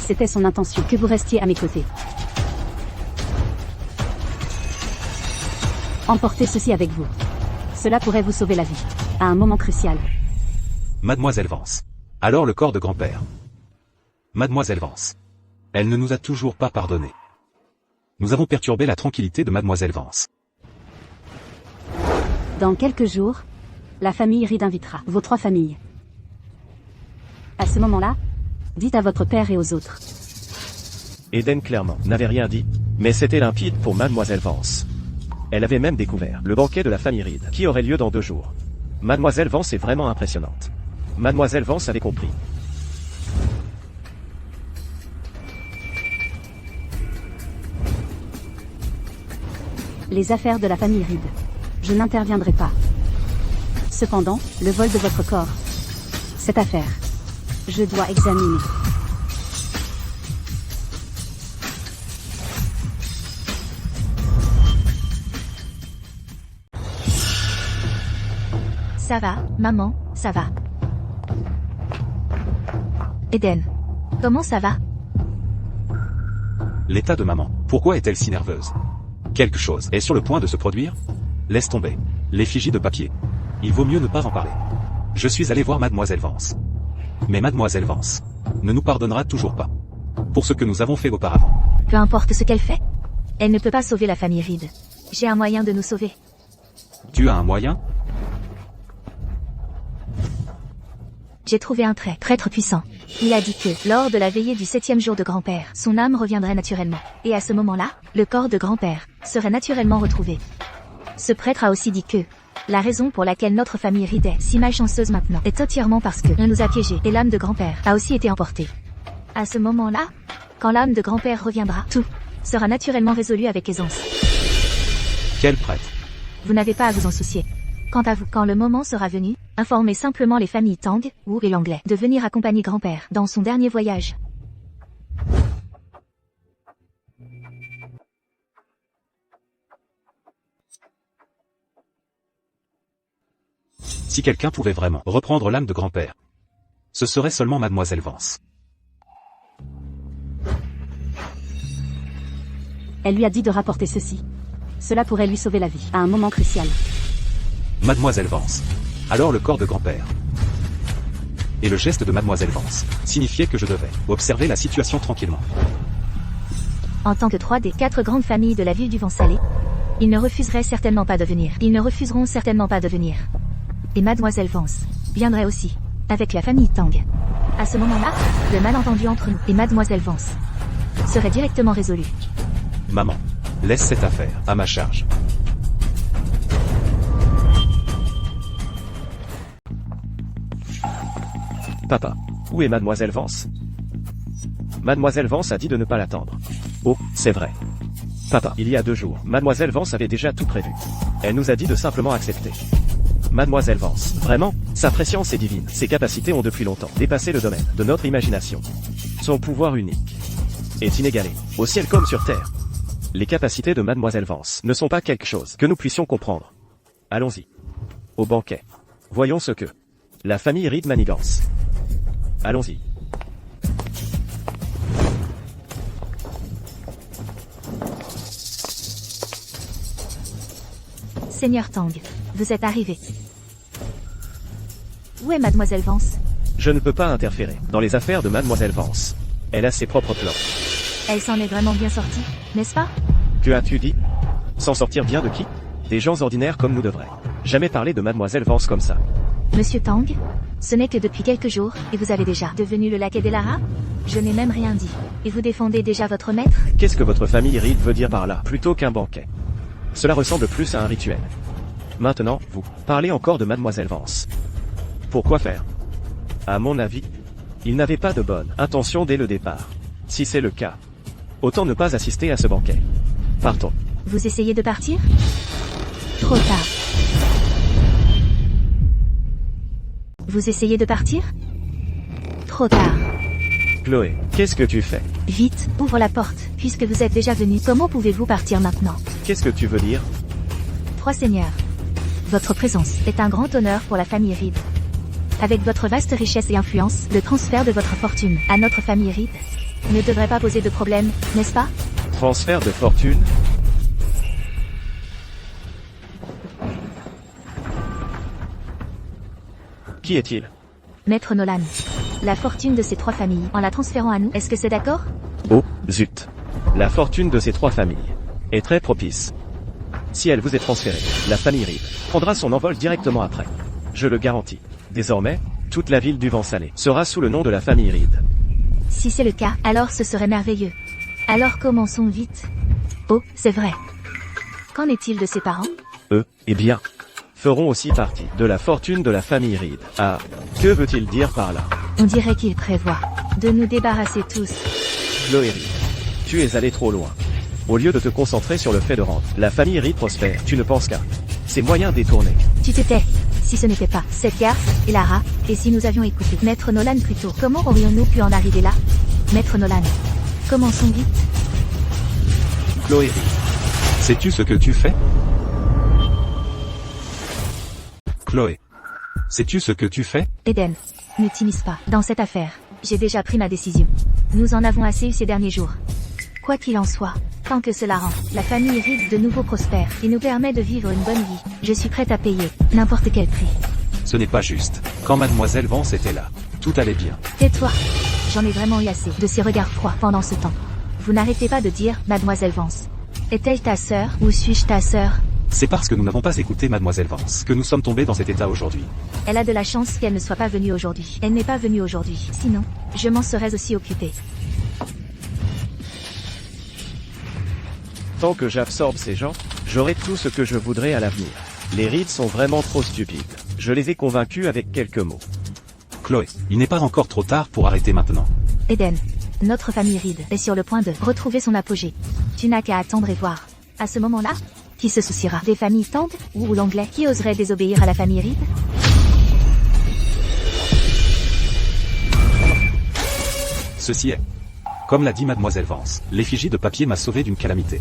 C'était son intention que vous restiez à mes côtés. Emportez ceci avec vous. Cela pourrait vous sauver la vie, à un moment crucial. Mademoiselle Vance. Alors le corps de grand-père. Mademoiselle Vance. Elle ne nous a toujours pas pardonné. Nous avons perturbé la tranquillité de Mademoiselle Vance. Dans quelques jours, la famille Reed invitera vos 3 familles. À ce moment-là, dites à votre père et aux autres. Eden clairement n'avait rien dit, mais c'était limpide pour Mademoiselle Vance. Elle avait même découvert le banquet de la famille Reed, qui aurait lieu dans 2 jours. Mademoiselle Vance est vraiment impressionnante. Mademoiselle Vance avait compris. Les affaires de la famille Reed. Je n'interviendrai pas. Cependant, le vol de votre corps. Cette affaire. Je dois examiner. Ça va, maman, ça va. Eden. Comment ça va? L'état de maman. Pourquoi est-elle si nerveuse? Quelque chose est sur le point de se produire? Laisse tomber. L'effigie de papier. Il vaut mieux ne pas en parler. Je suis allé voir Mademoiselle Vance. Mais Mademoiselle Vance ne nous pardonnera toujours pas pour ce que nous avons fait auparavant. Peu importe ce qu'elle fait. Elle ne peut pas sauver la famille Reed. J'ai un moyen de nous sauver. Tu as un moyen? J'ai trouvé un prêtre puissant. Il a dit que, lors de la veillée du 7e jour de grand-père, son âme reviendrait naturellement. Et à ce moment-là, le corps de grand-père serait naturellement retrouvé. Ce prêtre a aussi dit que, la raison pour laquelle notre famille Reed est si malchanceuse maintenant est entièrement parce que on nous a piégés et l'âme de grand-père a aussi été emportée. À ce moment-là, quand l'âme de grand-père reviendra, tout sera naturellement résolu avec aisance. Quel prêtre? Vous n'avez pas à vous en soucier. Quant à vous, quand le moment sera venu, informez simplement les familles Tang, Wu et l'anglais de venir accompagner grand-père dans son dernier voyage. Si quelqu'un pouvait vraiment reprendre l'âme de grand-père, ce serait seulement Mademoiselle Vance. Elle lui a dit de rapporter ceci. Cela pourrait lui sauver la vie, à un moment crucial. Mademoiselle Vance. Alors le corps de grand-père. Et le geste de Mademoiselle Vance signifiait que je devais observer la situation tranquillement. En tant que 3 des 4 grandes familles de la ville du Vent Salé, ils ne refuseraient certainement pas de venir. Ils ne refuseront certainement pas de venir. Et Mademoiselle Vance viendrait aussi, avec la famille Tang. À ce moment-là, le malentendu entre nous et Mademoiselle Vance serait directement résolu. Maman, laisse cette affaire à ma charge. Papa, où est Mademoiselle Vance? Mademoiselle Vance a dit de ne pas l'attendre. Oh, c'est vrai. Papa, il y a 2 jours, Mademoiselle Vance avait déjà tout prévu. Elle nous a dit de simplement accepter. Mademoiselle Vance, vraiment, sa préscience est divine. Ses capacités ont depuis longtemps dépassé le domaine de notre imagination. Son pouvoir unique est inégalé, au ciel comme sur terre. Les capacités de Mademoiselle Vance ne sont pas quelque chose que nous puissions comprendre. Allons-y. Au banquet. Voyons ce que la famille Reed manigance. Allons-y. Seigneur Tang, vous êtes arrivé. Où est Mademoiselle Vance? Je ne peux pas interférer dans les affaires de Mademoiselle Vance. Elle a ses propres plans. Elle s'en est vraiment bien sortie, n'est-ce pas? Que as-tu dit? S'en sortir bien de qui? Des gens ordinaires comme nous devraient jamais parler de Mademoiselle Vance comme ça. Monsieur Tang, ce n'est que depuis quelques jours, et vous avez déjà devenu le laquais d'Elara? Je n'ai même rien dit. Et vous défendez déjà votre maître? Qu'est-ce que votre famille Reed veut dire par là, plutôt qu'un banquet? Cela ressemble plus à un rituel. Maintenant, vous parlez encore de Mademoiselle Vance. Pourquoi faire? À mon avis, il n'avait pas de bonne intention dès le départ. Si c'est le cas, autant ne pas assister à ce banquet. Partons. Vous essayez de partir? Trop tard. Vous essayez de partir? Trop tard. Chloé, qu'est-ce que tu fais? Vite, ouvre la porte, puisque vous êtes déjà venu. Comment pouvez-vous partir maintenant? Qu'est-ce que tu veux dire? 3 seigneurs. Votre présence est un grand honneur pour la famille Reed. Avec votre vaste richesse et influence, le transfert de votre fortune à notre famille Reed ne devrait pas poser de problème, n'est-ce pas? Transfert de fortune? Qui est-il? Maître Nolan. La fortune de ces 3 familles, en la transférant à nous, est-ce que c'est d'accord? Oh, zut. La fortune de ces 3 familles est très propice. Si elle vous est transférée, la famille Reed prendra son envol directement après. Je le garantis. Désormais, toute la ville du Vent Salé sera sous le nom de la famille Reed. Si c'est le cas, alors ce serait merveilleux. Alors commençons vite. Oh, c'est vrai. Qu'en est-il de ses parents? Eux, eh bien, feront aussi partie de la fortune de la famille Reed. Ah, que veut-il dire par là? On dirait qu'il prévoit de nous débarrasser tous. Chloé Reed, tu es allé trop loin. Au lieu de te concentrer sur le fait de rendre la famille Reed prospère, tu ne penses qu'à ces moyens détournés. Tu te tais. Si ce n'était pas cette gaffe, et Lara, et si nous avions écouté Maître Nolan plus tôt, comment aurions-nous pu en arriver là? Maître Nolan. Commençons vite. Chloé Reed. Sais-tu ce que tu fais? Chloé. Sais-tu ce que tu fais? Eden. Ne t'immisce pas dans cette affaire. J'ai déjà pris ma décision. Nous en avons assez eu ces derniers jours. Quoi qu'il en soit, tant que cela rend la famille Reed de nouveau prospère et nous permet de vivre une bonne vie, je suis prête à payer n'importe quel prix. Ce n'est pas juste. Quand Mademoiselle Vance était là, tout allait bien. Tais-toi. J'en ai vraiment eu assez de ces regards froids pendant ce temps. Vous n'arrêtez pas de dire Mademoiselle Vance. Est-elle ta sœur ou suis-je ta sœur? C'est parce que nous n'avons pas écouté Mademoiselle Vance que nous sommes tombés dans cet état aujourd'hui. Elle a de la chance qu'elle ne soit pas venue aujourd'hui. Elle n'est pas venue aujourd'hui. Sinon, je m'en serais aussi occupée. Tant que j'absorbe ces gens, j'aurai tout ce que je voudrais à l'avenir. Les Reed sont vraiment trop stupides. Je les ai convaincus avec quelques mots. Chloé, il n'est pas encore trop tard pour arrêter maintenant. Eden, notre famille Reed est sur le point de retrouver son apogée. Tu n'as qu'à attendre et voir. À ce moment-là, qui se souciera des familles Tang ou l'anglais qui oserait désobéir à la famille Reed? Ceci est. Comme l'a dit Mademoiselle Vance, l'effigie de papier m'a sauvé d'une calamité.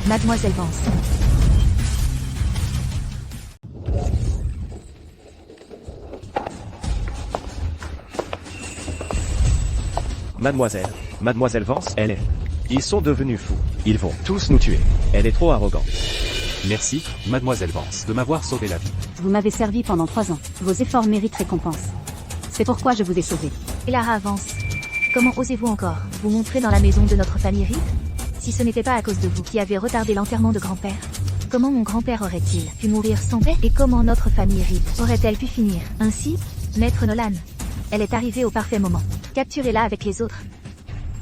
Mademoiselle Vance. Mademoiselle Vance, elle est. Ils sont devenus fous. Ils vont tous nous tuer. Elle est trop arrogante. Merci, Mademoiselle Vance, de m'avoir sauvé la vie. Vous m'avez servi pendant 3 ans. Vos efforts méritent récompense. C'est pourquoi je vous ai sauvé. Et Lara avance. Comment osez-vous encore vous montrer dans la maison de notre famille Reed? Si ce n'était pas à cause de vous qui avez retardé l'enterrement de grand-père, comment mon grand-père aurait-il pu mourir sans paix? Et comment notre famille Reed aurait-elle pu finir ainsi? Maître Nolan. Elle est arrivée au parfait moment. Capturez-la avec les autres.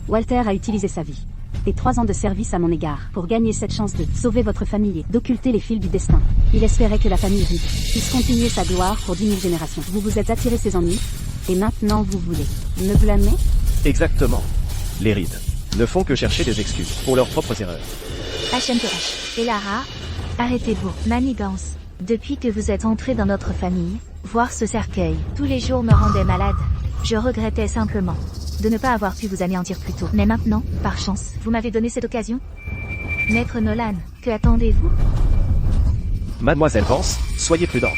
Walter a utilisé sa vie et 3 ans de service à mon égard pour gagner cette chance de sauver votre famille et d'occulter les fils du destin. Il espérait que la famille Reed puisse continuer sa gloire pour 10 000 générations. Vous vous êtes attiré ses ennuis, et maintenant vous voulez me blâmer? Exactement. Les Reed ne font que chercher des excuses pour leurs propres erreurs. HMTH. Et Lara, arrêtez vos manigances. Depuis que vous êtes entrés dans notre famille, voir ce cercueil tous les jours me rendait malade. Je regrettais simplement de ne pas avoir pu vous anéantir plus tôt. Mais maintenant, par chance, vous m'avez donné cette occasion. Maître Nolan, que attendez-vous? Mademoiselle Vance, soyez prudente.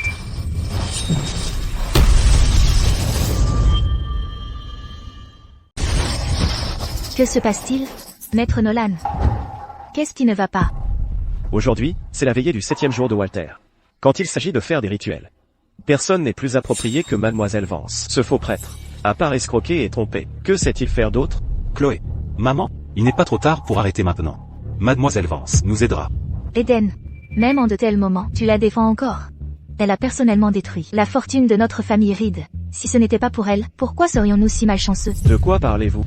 Que se passe-t-il, Maître Nolan? Qu'est-ce qui ne va pas? Aujourd'hui, c'est la veillée du 7e jour de Walter. Quand il s'agit de faire des rituels, personne n'est plus approprié que Mademoiselle Vance, ce faux prêtre. À part escroquer et tromper, que sait-il faire d'autre? Chloé. Maman, il n'est pas trop tard pour arrêter maintenant. Mademoiselle Vance nous aidera. Eden, même en de tels moments, tu la défends encore. Elle a personnellement détruit la fortune de notre famille Reed. Si ce n'était pas pour elle, pourquoi serions-nous si malchanceux? De quoi parlez-vous?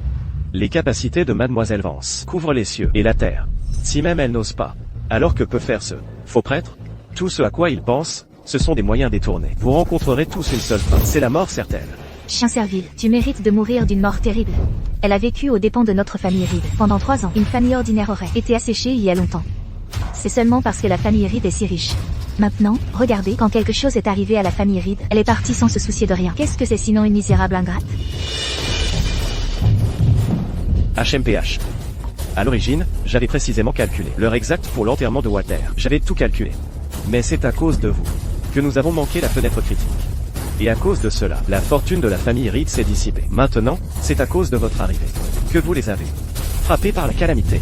Les capacités de Mademoiselle Vance couvrent les cieux et la terre. Si même elle n'ose pas, alors que peut faire ce faux prêtre? Tout ce à quoi il pense, ce sont des moyens détournés. Vous rencontrerez tous une seule fin, c'est la mort certaine. Chien servile, tu mérites de mourir d'une mort terrible. Elle a vécu aux dépens de notre famille Reed. Pendant 3 ans, une famille ordinaire aurait été asséchée il y a longtemps. C'est seulement parce que la famille Reed est si riche. Maintenant, regardez, quand quelque chose est arrivé à la famille Reed, elle est partie sans se soucier de rien. Qu'est-ce que c'est sinon une misérable ingrate? HMPH. À l'origine, j'avais précisément calculé l'heure exacte pour l'enterrement de Walter. J'avais tout calculé. Mais c'est à cause de vous que nous avons manqué la fenêtre critique. Et à cause de cela, la fortune de la famille Reed s'est dissipée. Maintenant, c'est à cause de votre arrivée que vous les avez frappés par la calamité.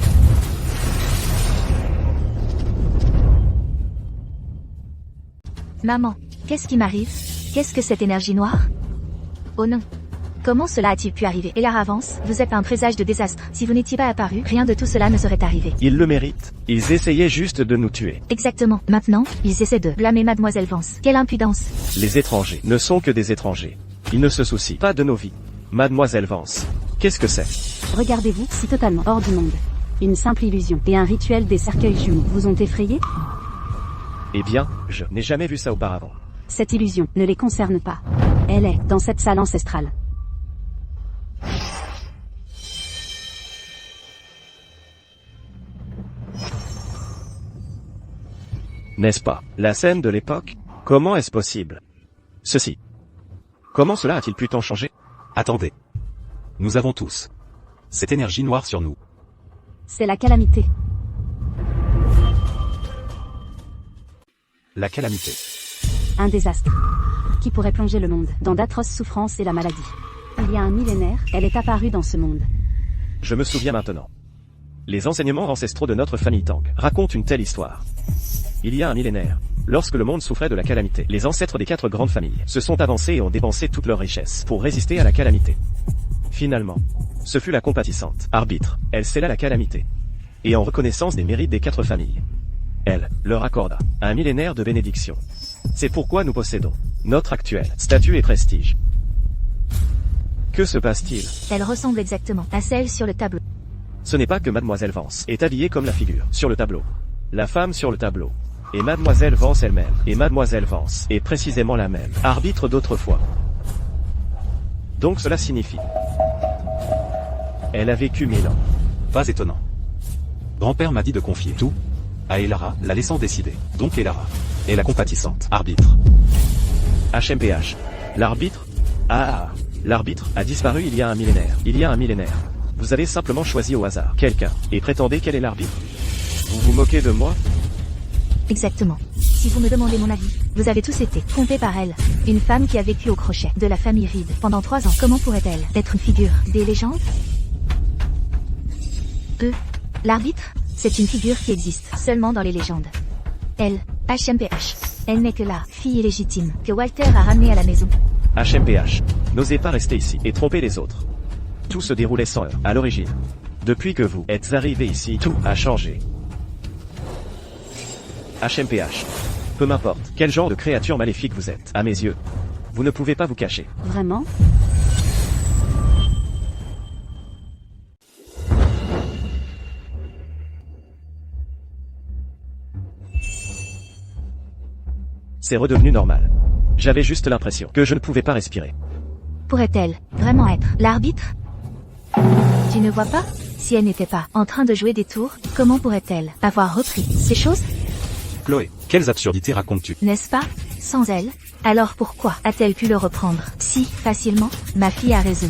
Maman, qu'est-ce qui m'arrive? Qu'est-ce que cette énergie noire? Oh non. Comment cela a-t-il pu arriver? Et Lara avance, vous êtes un présage de désastre. Si vous n'étiez pas apparu, rien de tout cela ne serait arrivé. Ils le méritent. Ils essayaient juste de nous tuer. Exactement. Maintenant, ils essaient de blâmer Mademoiselle Vance. Quelle impudence! Les étrangers ne sont que des étrangers. Ils ne se soucient pas de nos vies. Mademoiselle Vance. Qu'est-ce que c'est? Regardez-vous, si totalement hors du monde. Une simple illusion et un rituel des cercueils jumeaux vous ont effrayé? Eh bien, je n'ai jamais vu ça auparavant. Cette illusion ne les concerne pas. Elle est dans cette salle ancestrale. N'est-ce pas la scène de l'époque? Comment est-ce possible? Ceci. Comment cela a-t-il pu tant changer? Attendez. Nous avons tous cette énergie noire sur nous. C'est la calamité. La calamité. Un désastre qui pourrait plonger le monde dans d'atroces souffrances et la maladie. Il y a un millénaire, elle est apparue dans ce monde. Je me souviens maintenant. Les enseignements ancestraux de notre famille Tang racontent une telle histoire. Il y a un millénaire, lorsque le monde souffrait de la calamité, les ancêtres des 4 grandes familles se sont avancés et ont dépensé toute leur richesse pour résister à la calamité. Finalement, ce fut la compatissante arbitre, elle scella la calamité. Et en reconnaissance des mérites des 4 familles, elle leur accorda un millénaire de bénédiction. C'est pourquoi nous possédons notre actuel statut et prestige. Que se passe-t-il? Elle ressemble exactement à celle sur le tableau. Ce n'est pas que Mademoiselle Vance est habillée comme la figure sur le tableau. La femme sur le tableau et Mademoiselle Vance elle-même, et Mademoiselle Vance est précisément la même, arbitre d'autrefois. Donc cela signifie, elle a vécu 1000 ans. Pas étonnant. Grand-père m'a dit de confier tout à Elara, la laissant décider. Donc Elara est la compatissante arbitre. HMPH. L'arbitre? Ah, l'arbitre a disparu il y a un millénaire. Il y a un millénaire. Vous avez simplement choisi au hasard quelqu'un et prétendez qu'elle est l'arbitre. Vous vous moquez de moi? Exactement. Si vous me demandez mon avis, vous avez tous été trompés par elle. Une femme qui a vécu au crochet de la famille Reed pendant 3 ans. Comment pourrait-elle être une figure des légendes? L'arbitre, c'est une figure qui existe seulement dans les légendes. Elle, HMPH, elle n'est que la fille illégitime que Walter a ramenée à la maison. HMPH. N'osez pas rester ici et tromper les autres. Tout se déroulait sans eux, à l'origine. Depuis que vous êtes arrivé ici, tout a changé. HMPH. Peu m'importe quel genre de créature maléfique vous êtes, à mes yeux. Vous ne pouvez pas vous cacher. Vraiment? C'est redevenu normal. J'avais juste l'impression que je ne pouvais pas respirer. Pourrait-elle vraiment être l'arbitre? Tu ne vois pas? Si elle n'était pas en train de jouer des tours, comment pourrait-elle avoir repris ces choses? Chloé, quelles absurdités racontes-tu? N'est-ce pas? Sans elle, alors pourquoi a-t-elle pu le reprendre si facilement? Ma fille a raison.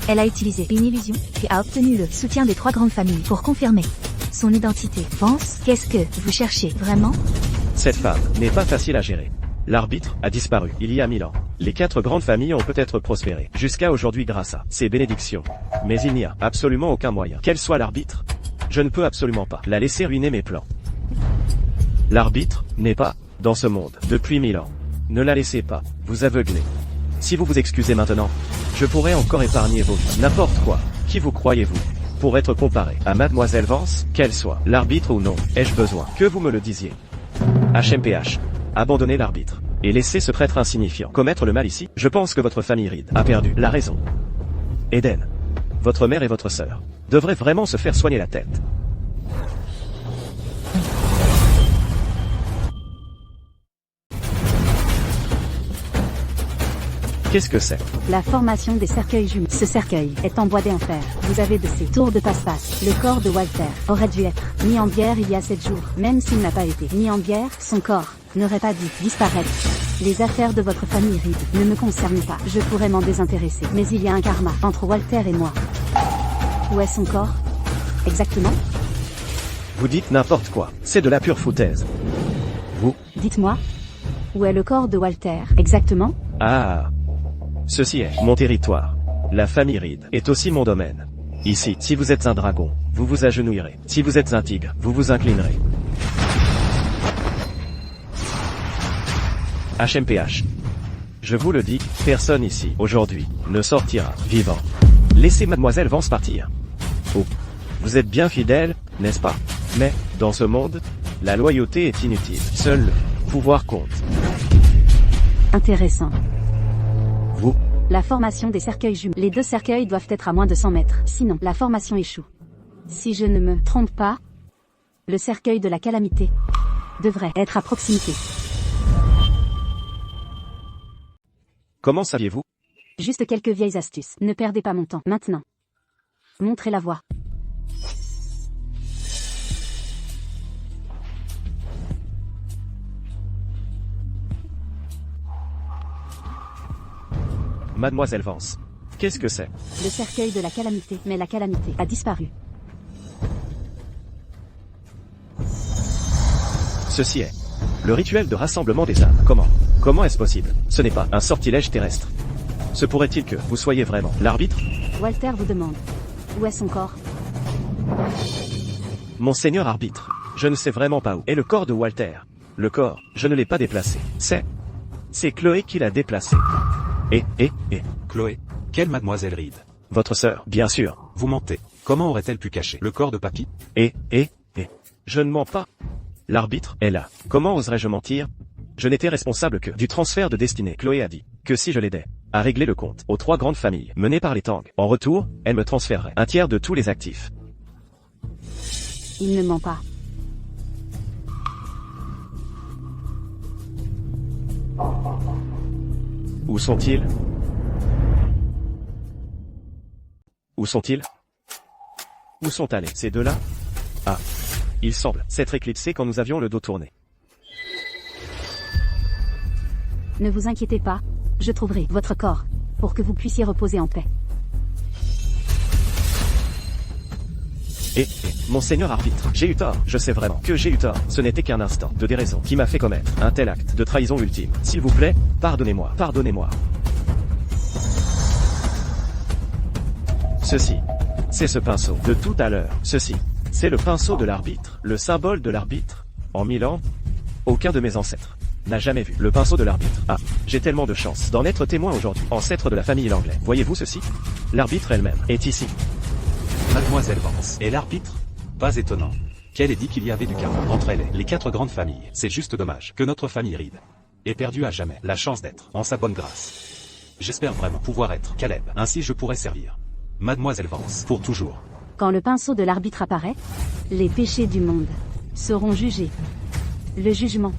Elle a utilisé une illusion, puis a obtenu le soutien des 3 grandes familles pour confirmer son identité. Vance, qu'est-ce que vous cherchez vraiment? Cette femme n'est pas facile à gérer. L'arbitre a disparu il y a 1000 ans. Les 4 grandes familles ont peut-être prospéré jusqu'à aujourd'hui grâce à ses bénédictions. Mais il n'y a absolument aucun moyen qu'elle soit l'arbitre. Je ne peux absolument pas la laisser ruiner mes plans. L'arbitre n'est pas dans ce monde depuis 1000 ans. Ne la laissez pas vous aveugler. Si vous vous excusez maintenant, je pourrais encore épargner vos vies. N'importe quoi. Qui vous croyez-vous pour être comparé à Mademoiselle Vance, qu'elle soit l'arbitre ou non? Ai-je besoin que vous me le disiez? HMPH. Abandonnez l'arbitre et laissez ce prêtre insignifiant commettre le mal ici. Je pense que votre famille Reed a perdu la raison. Eden, votre mère et votre sœur devraient vraiment se faire soigner la tête. Qu'est-ce que c'est? La formation des cercueils jumeaux. Ce cercueil est emboîté en fer. Vous avez de ces tours de passe-passe. Le corps de Walter aurait dû être mis en bière il y a 7 jours. Même s'il n'a pas été mis en bière, son corps n'aurait pas dû disparaître. Les affaires de votre famille Reed ne me concernent pas. Je pourrais m'en désintéresser. Mais il y a un karma entre Walter et moi. Où est son corps? Exactement? Vous dites n'importe quoi. C'est de la pure foutaise. Vous? Dites-moi. Où est le corps de Walter? Exactement? Ah. Ceci est mon territoire. La famille Reed est aussi mon domaine. Ici, si vous êtes un dragon, vous vous agenouillerez. Si vous êtes un tigre, vous vous inclinerez. HMPH. Je vous le dis, personne ici, aujourd'hui, ne sortira vivant. Laissez Mademoiselle Vance partir. Oh. Vous êtes bien fidèle, n'est-ce pas? Mais, dans ce monde, la loyauté est inutile. Seul le pouvoir compte. Intéressant. Vous? La formation des cercueils jumeaux. Les 2 cercueils doivent être à moins de 100 mètres, sinon la formation échoue. Si je ne me trompe pas, le cercueil de la calamité devrait être à proximité. Comment saviez-vous? Juste quelques vieilles astuces. Ne perdez pas mon temps. Maintenant. Montrez la voie. Mademoiselle Vance. Qu'est-ce que c'est? Le cercueil de la calamité. Mais la calamité a disparu. Ceci est le rituel de rassemblement des âmes. Comment est-ce possible? Ce n'est pas un sortilège terrestre. Se pourrait-il que vous soyez vraiment l'arbitre? Walter vous demande. Où est son corps? Monseigneur arbitre, je ne sais vraiment pas où est le corps de Walter. Le corps, je ne l'ai pas déplacé. C'est Chloé qui l'a déplacé. Et. Chloé? Quelle mademoiselle Reed? Votre sœur, bien sûr. Vous mentez. Comment aurait-elle pu cacher le corps de papy? Et. Je ne mens pas. L'arbitre est là. Comment oserais-je mentir? Je n'étais responsable que du transfert de destinée. Chloé a dit que si je l'aidais à régler le compte aux 3 grandes familles menées par les Tang, en retour, elle me transférerait un tiers de tous les actifs. Il ne ment pas. Où sont-ils? Où sont-ils? Où sont allés ces deux-là? Ah, il semble s'être éclipsé quand nous avions le dos tourné. Ne vous inquiétez pas, je trouverai votre corps, pour que vous puissiez reposer en paix. Monseigneur arbitre, j'ai eu tort, je sais vraiment que j'ai eu tort, ce n'était qu'un instant de déraison qui m'a fait commettre un tel acte de trahison ultime. S'il vous plaît, pardonnez-moi, pardonnez-moi. Ceci, c'est ce pinceau de tout à l'heure, ceci, c'est le pinceau de l'arbitre, le symbole de l'arbitre. En 1000 ans, aucun de mes ancêtres n'a jamais vu le pinceau de l'arbitre. Ah, j'ai tellement de chance d'en être témoin aujourd'hui, ancêtre de la famille Langlais. Voyez-vous ceci? L'arbitre elle-même est ici. Mademoiselle Vance est l'arbitre? Pas étonnant. Qu'elle ait dit qu'il y avait du chaos entre elles et les 4 grandes familles. C'est juste dommage que notre famille Reed ait perdu à jamais la chance d'être en sa bonne grâce. J'espère vraiment pouvoir être Caleb. Ainsi je pourrai servir Mademoiselle Vance pour toujours. Quand le pinceau de l'arbitre apparaît, les péchés du monde seront jugés. Le jugement.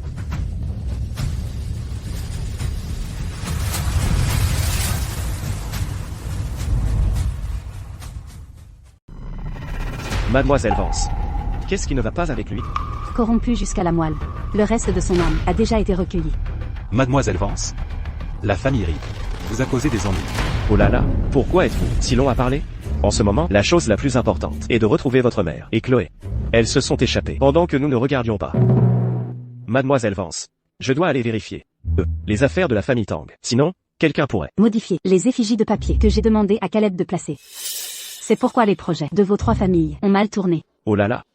Mademoiselle Vance. Qu'est-ce qui ne va pas avec lui? Corrompu jusqu'à la moelle. Le reste de son âme a déjà été recueilli. Mademoiselle Vance. La famille Reed vous a causé des ennuis. Oh là là, pourquoi êtes-vous si long à parler? En ce moment, la chose la plus importante est de retrouver votre mère et Chloé. Elles se sont échappées pendant que nous ne regardions pas. Mademoiselle Vance. Je dois aller vérifier les affaires de la famille Tang. Sinon, quelqu'un pourrait Modifier les effigies de papier que j'ai demandé à Caleb de placer. C'est pourquoi les projets de vos 3 familles ont mal tourné. Oh là là.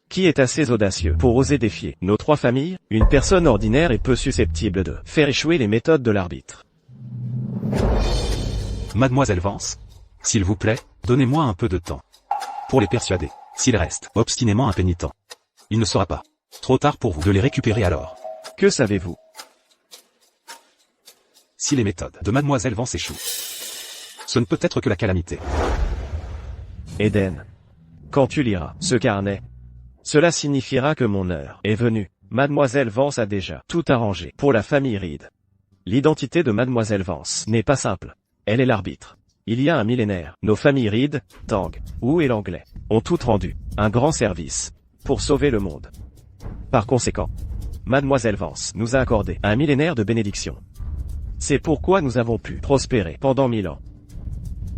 Qui est assez audacieux pour oser défier nos 3 familles? Une personne ordinaire est peu susceptible de faire échouer les méthodes de l'arbitre. Mademoiselle Vance. S'il vous plaît, donnez-moi un peu de temps pour les persuader. S'ils restent obstinément impénitents, il ne sera pas trop tard pour vous de les récupérer alors. Que savez-vous? Si les méthodes de Mademoiselle Vance échouent, ce ne peut être que la calamité. Eden. Quand tu liras ce carnet, cela signifiera que mon heure est venue. Mademoiselle Vance a déjà tout arrangé pour la famille Reed. L'identité de Mademoiselle Vance n'est pas simple. Elle est l'arbitre. Il y a un millénaire, nos familles Reed, Tang, Wu et l'anglais ont toutes rendu un grand service pour sauver le monde. Par conséquent, Mademoiselle Vance nous a accordé un millénaire de bénédiction. C'est pourquoi nous avons pu prospérer pendant 1000 ans.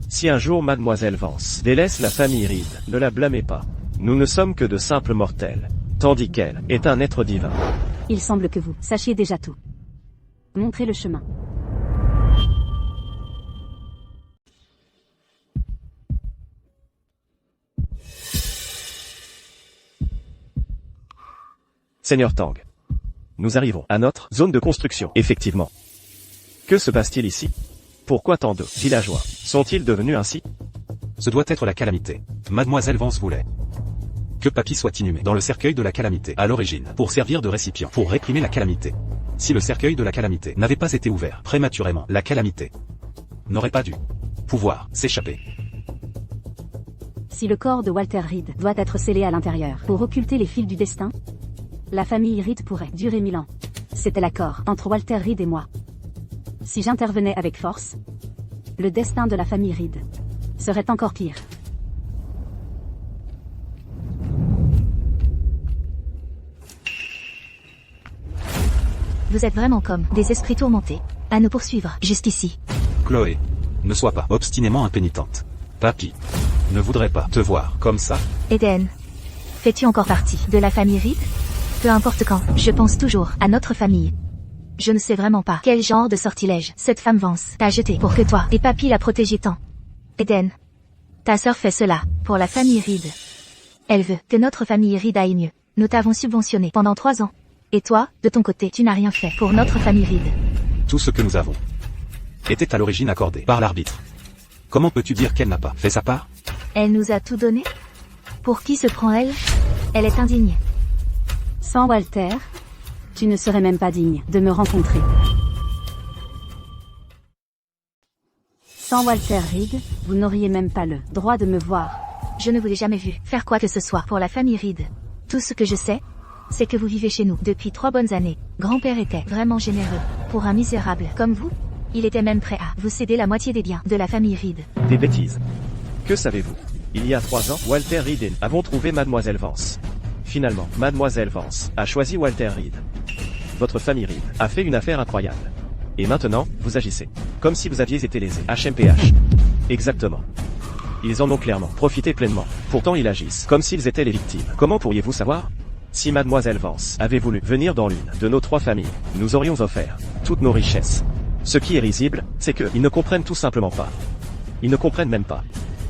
Si un jour Mademoiselle Vance délaisse la famille Reed, ne la blâmez pas. Nous ne sommes que de simples mortels, tandis qu'elle est un être divin. Il semble que vous sachiez déjà tout. Montrez le chemin. Seigneur Tang. Nous arrivons à notre zone de construction, effectivement. Que se passe-t-il ici? Pourquoi tant de villageois sont-ils devenus ainsi? Ce doit être la calamité. Mademoiselle Vance voulait que papy soit inhumé dans le cercueil de la calamité à l'origine, pour servir de récipient, pour réprimer la calamité. Si le cercueil de la calamité n'avait pas été ouvert prématurément, la calamité n'aurait pas dû pouvoir s'échapper. Si le corps de Walter Reed doit être scellé à l'intérieur pour occulter les fils du destin, la famille Reed pourrait durer 1000 ans. C'était l'accord entre Walter Reed et moi. Si j'intervenais avec force, le destin de la famille Reed serait encore pire. Vous êtes vraiment comme des esprits tourmentés à nous poursuivre jusqu'ici. Chloé, ne sois pas obstinément impénitente. Papy ne voudrait pas te voir comme ça. Eden, fais-tu encore partie de la famille Reed? Peu importe quand, je pense toujours à notre famille. Je ne sais vraiment pas quel genre de sortilège cette femme Vance t'a jeté pour que toi et papy la protégiez tant. Eden, ta sœur fait cela pour la famille Reed. Elle veut que notre famille Reed aille mieux. Nous t'avons subventionné pendant 3 ans. Et toi, de ton côté, tu n'as rien fait pour notre famille Reed. Tout ce que nous avons était à l'origine accordé par l'arbitre. Comment peux-tu dire qu'elle n'a pas fait sa part? Elle nous a tout donné? Pour qui se prend elle? Elle est indigne. Sans Walter, tu ne serais même pas digne de me rencontrer. Sans Walter Reed, vous n'auriez même pas le droit de me voir. Je ne vous ai jamais vu faire quoi que ce soit pour la famille Reed. Tout ce que je sais, c'est que vous vivez chez nous depuis 3 bonnes années. Grand-père était vraiment généreux. Pour un misérable comme vous, il était même prêt à vous céder la moitié des biens de la famille Reed. Des bêtises. Que savez-vous? Il y a 3 ans, Walter Reed et nous avons trouvé Mademoiselle Vance. Finalement, Mademoiselle Vance a choisi Walter Reed. Votre famille Reed a fait une affaire incroyable. Et maintenant, vous agissez comme si vous aviez été lésé. HMPH. Exactement. Ils en ont clairement profité pleinement. Pourtant ils agissent comme s'ils étaient les victimes. Comment pourriez-vous savoir? Si Mademoiselle Vance avait voulu venir dans l'une de nos 3 familles, nous aurions offert toutes nos richesses. Ce qui est risible, c'est qu'ils ne comprennent tout simplement pas. Ils ne comprennent même pas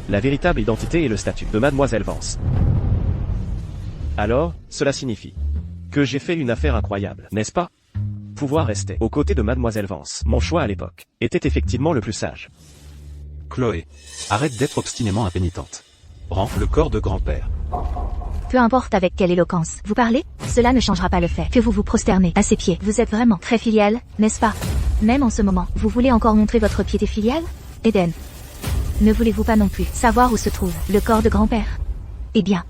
la véritable identité et le statut de Mademoiselle Vance. Alors, cela signifie que j'ai fait une affaire incroyable, n'est-ce pas? Pouvoir rester aux côtés de Mademoiselle Vance, mon choix à l'époque, était effectivement le plus sage. Chloé, arrête d'être obstinément impénitente. Rends le corps de grand-père. Peu importe avec quelle éloquence vous parlez, cela ne changera pas le fait que vous vous prosternez à ses pieds. Vous êtes vraiment très filial, n'est-ce pas? Même en ce moment, vous voulez encore montrer votre piété filiale? Eden, ne voulez-vous pas non plus savoir où se trouve le corps de grand-père? Eh bien,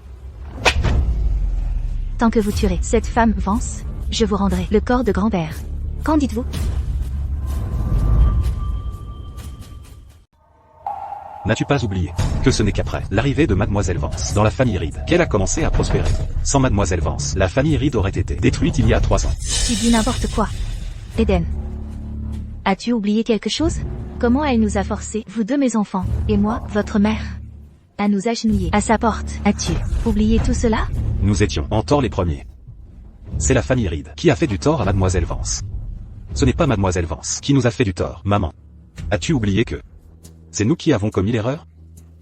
tant que vous tuerez cette femme Vance, je vous rendrai le corps de grand-père. Qu'en dites-vous? N'as-tu pas oublié que ce n'est qu'après l'arrivée de Mademoiselle Vance dans la famille Reed qu'elle a commencé à prospérer? Sans Mademoiselle Vance, la famille Reed aurait été détruite il y a 3 ans. Tu dis n'importe quoi. Eden, as-tu oublié quelque chose? Comment elle nous a forcés, vous deux mes enfants, et moi, votre mère, à nous agenouiller à sa porte? As-tu oublié tout cela? Nous étions en tort les premiers. C'est la famille Reed qui a fait du tort à Mademoiselle Vance. Ce n'est pas Mademoiselle Vance qui nous a fait du tort, maman. As-tu oublié que c'est nous qui avons commis l'erreur?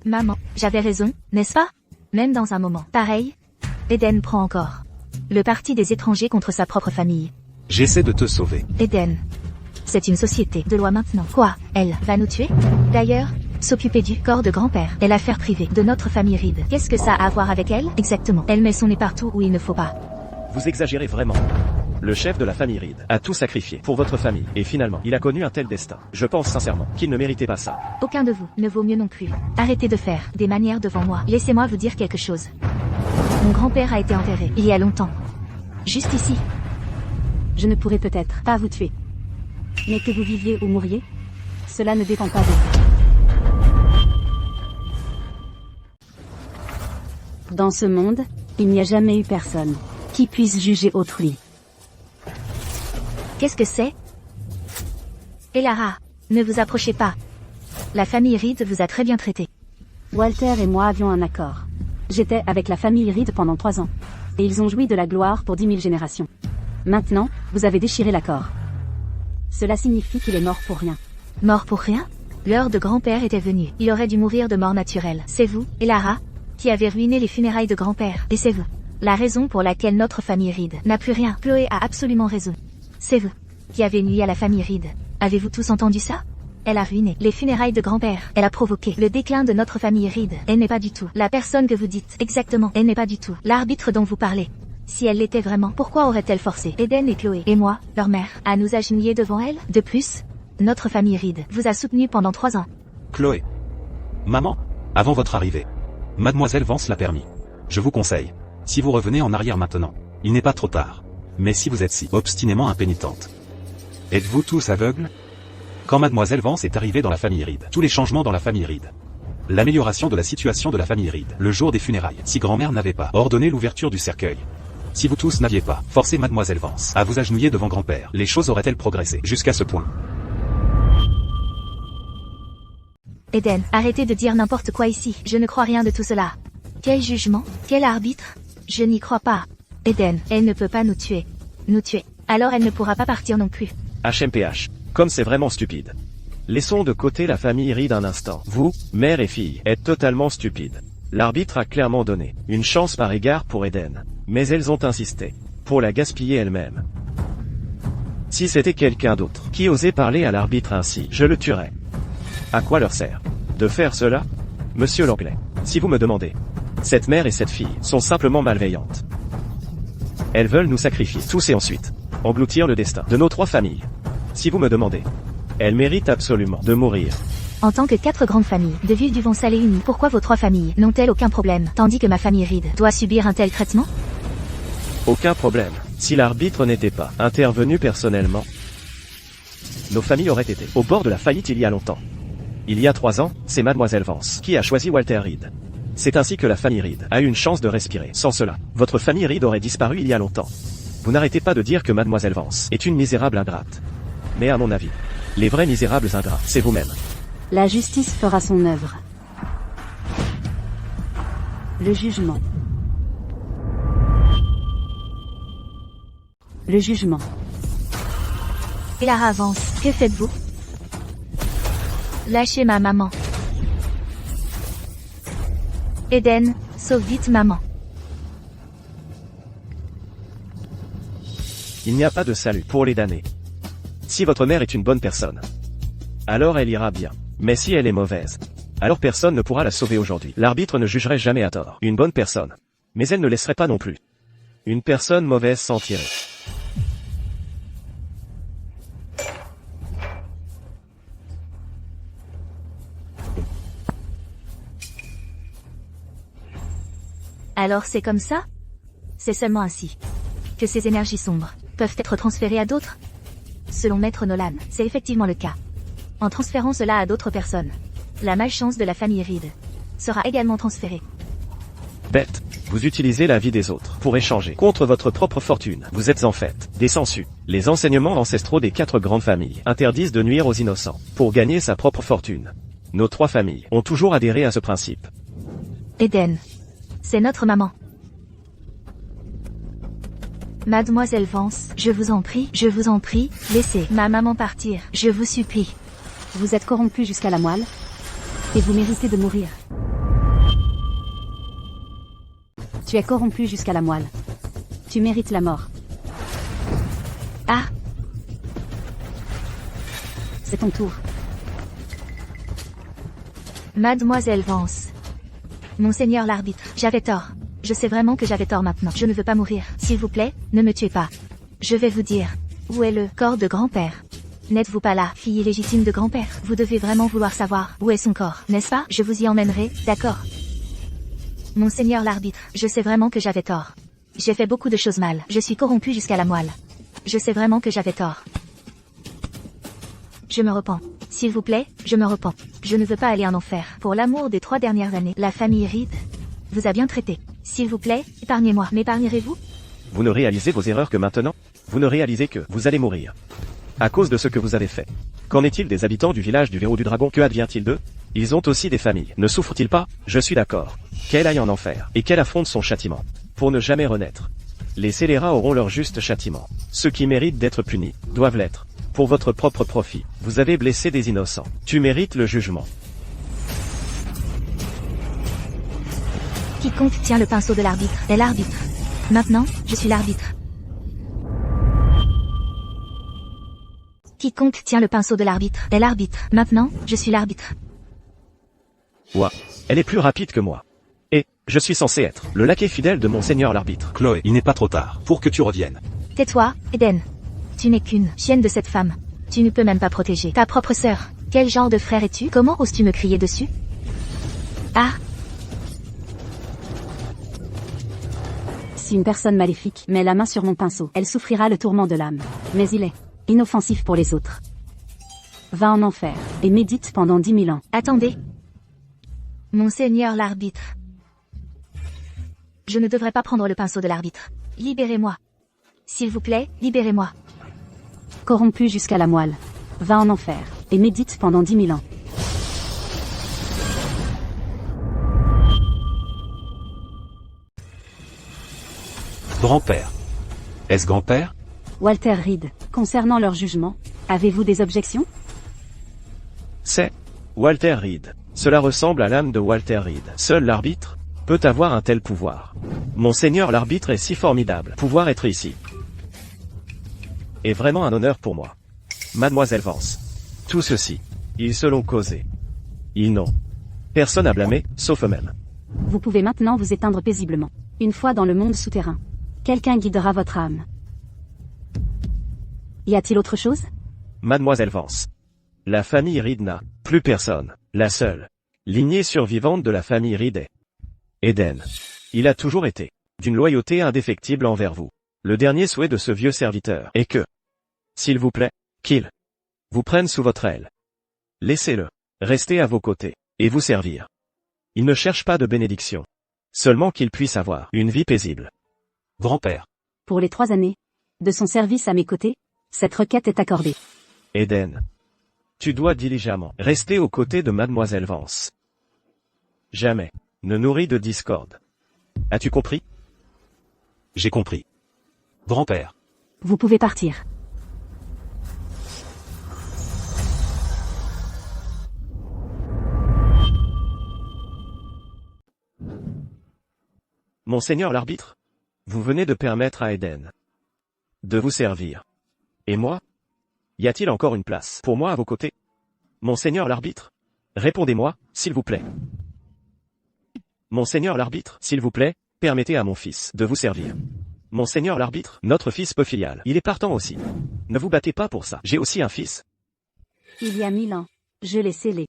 Maman, j'avais raison, n'est-ce pas? Même dans un moment pareil, Eden prend encore le parti des étrangers contre sa propre famille. J'essaie de te sauver. Eden, c'est une société de loi maintenant. Quoi? Elle va nous tuer? D'ailleurs, s'occuper du corps de grand-père est l'affaire privée de notre famille Reed. Qu'est-ce que ça a à voir avec elle? Exactement. Elle met son nez partout où il ne faut pas. Vous exagérez vraiment. Le chef de la famille Reed a tout sacrifié pour votre famille, et finalement, il a connu un tel destin. Je pense sincèrement qu'il ne méritait pas ça. Aucun de vous ne vaut mieux non plus. Arrêtez de faire des manières devant moi. Laissez-moi vous dire quelque chose. Mon grand-père a été enterré il y a longtemps. Juste ici. Je ne pourrais peut-être pas vous tuer. Mais que vous viviez ou mouriez, cela ne dépend pas de vous. Dans ce monde, il n'y a jamais eu personne qui puisse juger autrui. Qu'est-ce que c'est? Elara, ne vous approchez pas. La famille Reed vous a très bien traité. Walter et moi avions un accord. J'étais avec la famille Reed pendant 3 ans. Et ils ont joui de la gloire pour 10 000 générations. Maintenant, vous avez déchiré l'accord. Cela signifie qu'il est mort pour rien. Mort pour rien? L'heure de grand-père était venue. Il aurait dû mourir de mort naturelle. C'est vous, Elara, qui avez ruiné les funérailles de grand-père. Et c'est vous la raison pour laquelle notre famille Reed n'a plus rien. Chloé a absolument raison. C'est vous qui avez nuit à la famille Reed. Avez-vous tous entendu ça? Elle a ruiné les funérailles de grand-père. Elle a provoqué le déclin de notre famille Reed. Elle n'est pas du tout la personne que vous dites. Exactement. Elle n'est pas du tout l'arbitre dont vous parlez. Si elle l'était vraiment, pourquoi aurait-elle forcé Eden et Chloé et moi, leur mère, à nous agenouiller devant elle? De plus, Notre famille Reed vous a soutenu pendant 3 ans. Chloé. Maman. Avant votre arrivée. Mademoiselle Vance l'a permis. Je vous conseille. Si vous revenez en arrière maintenant, il n'est pas trop tard. Mais si vous êtes si obstinément impénitente. Êtes-vous tous aveugles? Quand Mademoiselle Vance est arrivée dans la famille Reed, tous les changements dans la famille Reed. L'amélioration de la situation de la famille Reed, le jour des funérailles, si grand-mère n'avait pas ordonné l'ouverture du cercueil. Si vous tous n'aviez pas forcé Mademoiselle Vance à vous agenouiller devant grand-père, les choses auraient-elles progressé jusqu'à ce point? Eden, arrêtez de dire n'importe quoi ici, je ne crois rien de tout cela. Quel jugement? Quel arbitre? Je n'y crois pas. Eden, elle ne peut pas nous tuer. Nous tuer. Alors elle ne pourra pas partir non plus. HMPH. Comme c'est vraiment stupide. Laissons de côté la famille Reed un instant. Vous, mère et fille, êtes totalement stupides. L'arbitre a clairement donné une chance par égard pour Eden. Mais elles ont insisté pour la gaspiller elle-même. Si c'était quelqu'un d'autre qui osait parler à l'arbitre ainsi, je le tuerais. À quoi leur sert de faire cela? Monsieur l'anglais, si vous me demandez, cette mère et cette fille sont simplement malveillantes. Elles veulent nous sacrifier tous et ensuite engloutir le destin de nos 3 familles. Si vous me demandez, elles méritent absolument de mourir. En tant que 4 grandes familles de villes du Vont-Salé unies, pourquoi vos 3 familles n'ont-elles aucun problème, tandis que ma famille Reed doit subir un tel traitement? Aucun problème. Si l'arbitre n'était pas intervenu personnellement, nos familles auraient été au bord de la faillite il y a longtemps. Il y a 3 ans, c'est Mademoiselle Vance qui a choisi Walter Reed. C'est ainsi que la famille Reed a eu une chance de respirer. Sans cela, votre famille Reed aurait disparu il y a longtemps. Vous n'arrêtez pas de dire que Mademoiselle Vance est une misérable ingrate. Mais à mon avis, les vrais misérables ingrats, c'est vous-même. La justice fera son œuvre. Le jugement. Le jugement. Clara Vance, que faites-vous? Lâchez ma maman. Eden, sauve vite maman. Il n'y a pas de salut pour les damnés. Si votre mère est une bonne personne, alors elle ira bien. Mais si elle est mauvaise, alors personne ne pourra la sauver aujourd'hui. L'arbitre ne jugerait jamais à tort une bonne personne. Mais elle ne laisserait pas non plus une personne mauvaise s'en tirer. Alors c'est comme ça? C'est seulement ainsi que ces énergies sombres peuvent être transférées à d'autres? Selon Maître Nolan, c'est effectivement le cas. En transférant cela à d'autres personnes, la malchance de la famille Reed sera également transférée. Bête, vous utilisez la vie des autres pour échanger contre votre propre fortune. Vous êtes en fait des sangsues. Les enseignements ancestraux des 4 grandes familles interdisent de nuire aux innocents pour gagner sa propre fortune. Nos 3 familles ont toujours adhéré à ce principe. Eden, c'est notre maman. Mademoiselle Vance, je vous en prie, laissez ma maman partir, je vous supplie. Vous êtes corrompu jusqu'à la moelle, et vous méritez de mourir. Tu es corrompu jusqu'à la moelle. Tu mérites la mort. Ah! C'est ton tour. Mademoiselle Vance. Monseigneur l'arbitre, j'avais tort. Je sais vraiment que j'avais tort maintenant. Je ne veux pas mourir. S'il vous plaît, ne me tuez pas. Je vais vous dire. Où est le corps de grand-père? N'êtes-vous pas là, fille illégitime de grand-père? Vous devez vraiment vouloir savoir où est son corps, n'est-ce pas? Je vous y emmènerai, d'accord? Monseigneur l'arbitre, je sais vraiment que j'avais tort. J'ai fait beaucoup de choses mal. Je suis corrompu jusqu'à la moelle. Je sais vraiment que j'avais tort. Je me repens. S'il vous plaît, je me repens. Je ne veux pas aller en enfer. Pour l'amour des 3 dernières années, la famille Reed vous a bien traité. S'il vous plaît, épargnez-moi. M'épargnerez-vous? Vous ne réalisez vos erreurs que maintenant? Vous ne réalisez que vous allez mourir à cause de ce que vous avez fait. Qu'en est-il des habitants du village du Verrou du Dragon? Que advient-il d'eux? Ils ont aussi des familles. Ne souffrent-ils pas? Je suis d'accord. Qu'elle aille en enfer, et qu'elle affronte son châtiment, pour ne jamais renaître. Les scélérats auront leur juste châtiment. Ceux qui méritent d'être punis, doivent l'être. Pour votre propre profit, vous avez blessé des innocents. Tu mérites le jugement. Quiconque tient le pinceau de l'arbitre est l'arbitre. Maintenant, je suis l'arbitre. Quiconque tient le pinceau de l'arbitre est l'arbitre. Maintenant, je suis l'arbitre. Ouah, elle est plus rapide que moi. Et, je suis censé être le laquais fidèle de Monseigneur l'arbitre. Chloé, il n'est pas trop tard pour que tu reviennes. Tais-toi, Eden. Tu n'es qu'une chienne de cette femme. Tu ne peux même pas protéger ta propre sœur. Quel genre de frère es-tu? Comment oses-tu me crier dessus? Ah! Si une personne maléfique met la main sur mon pinceau, elle souffrira le tourment de l'âme. Mais il est inoffensif pour les autres. Va en enfer, et médite pendant 10 000 ans. Attendez. Monseigneur l'arbitre. Je ne devrais pas prendre le pinceau de l'arbitre. Libérez-moi. S'il vous plaît, libérez-moi. Corrompu jusqu'à la moelle. Va en enfer, et médite pendant 10 000 ans. Grand-père. Est-ce grand-père? Walter Reed, concernant leur jugement, avez-vous des objections? C'est Walter Reed. Cela ressemble à l'âme de Walter Reed. Seul l'arbitre peut avoir un tel pouvoir. Monseigneur l'arbitre est si formidable. Pouvoir être ici est vraiment un honneur pour moi. Mademoiselle Vance. Tout ceci, ils se l'ont causé. Ils n'ont personne à blâmer, sauf eux-mêmes. Vous pouvez maintenant vous éteindre paisiblement. Une fois dans le monde souterrain, quelqu'un guidera votre âme. Y a-t-il autre chose? Mademoiselle Vance. La famille Reed n'a plus personne. La seule lignée survivante de la famille Reed est Eden. Il a toujours été d'une loyauté indéfectible envers vous. Le dernier souhait de ce vieux serviteur est que, s'il vous plaît, qu'il vous prenne sous votre aile. Laissez-le rester à vos côtés et vous servir. Il ne cherche pas de bénédiction. Seulement qu'il puisse avoir une vie paisible. Grand-père. Pour les 3 années de son service à mes côtés, cette requête est accordée. Eden. Tu dois diligemment rester aux côtés de Mademoiselle Vance. Jamais ne nourris de discorde. As-tu compris? J'ai compris. Grand-père. Vous pouvez partir. Monseigneur l'arbitre, vous venez de permettre à Eden de vous servir. Et moi? Y a-t-il encore une place pour moi à vos côtés? Monseigneur l'arbitre, répondez-moi, s'il vous plaît. Monseigneur l'arbitre, s'il vous plaît, permettez à mon fils de vous servir. Monseigneur l'arbitre, notre fils peu filial, il est partant aussi. Ne vous battez pas pour ça, j'ai aussi un fils. Il y a 1000 ans, je l'ai scellé.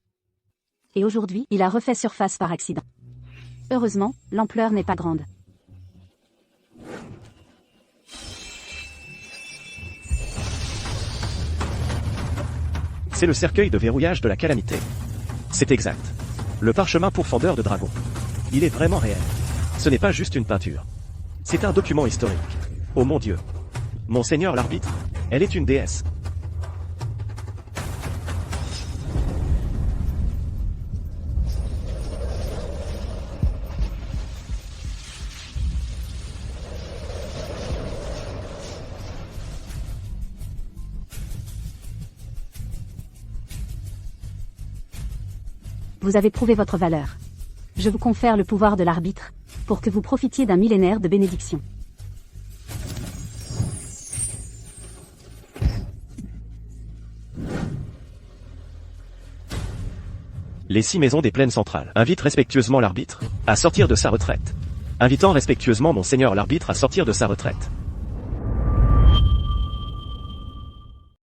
Et aujourd'hui, il a refait surface par accident. Heureusement, l'ampleur n'est pas grande. C'est le cercueil de verrouillage de la calamité. C'est exact. Le parchemin pourfendeur de dragon. Il est vraiment réel. Ce n'est pas juste une peinture. C'est un document historique. Oh mon Dieu. Monseigneur l'arbitre, elle est une déesse. Vous avez prouvé votre valeur. Je vous confère le pouvoir de l'arbitre, pour que vous profitiez d'un millénaire de bénédiction. Les 6 maisons des plaines centrales invitent respectueusement l'arbitre à sortir de sa retraite. Invitant respectueusement Monseigneur l'arbitre à sortir de sa retraite.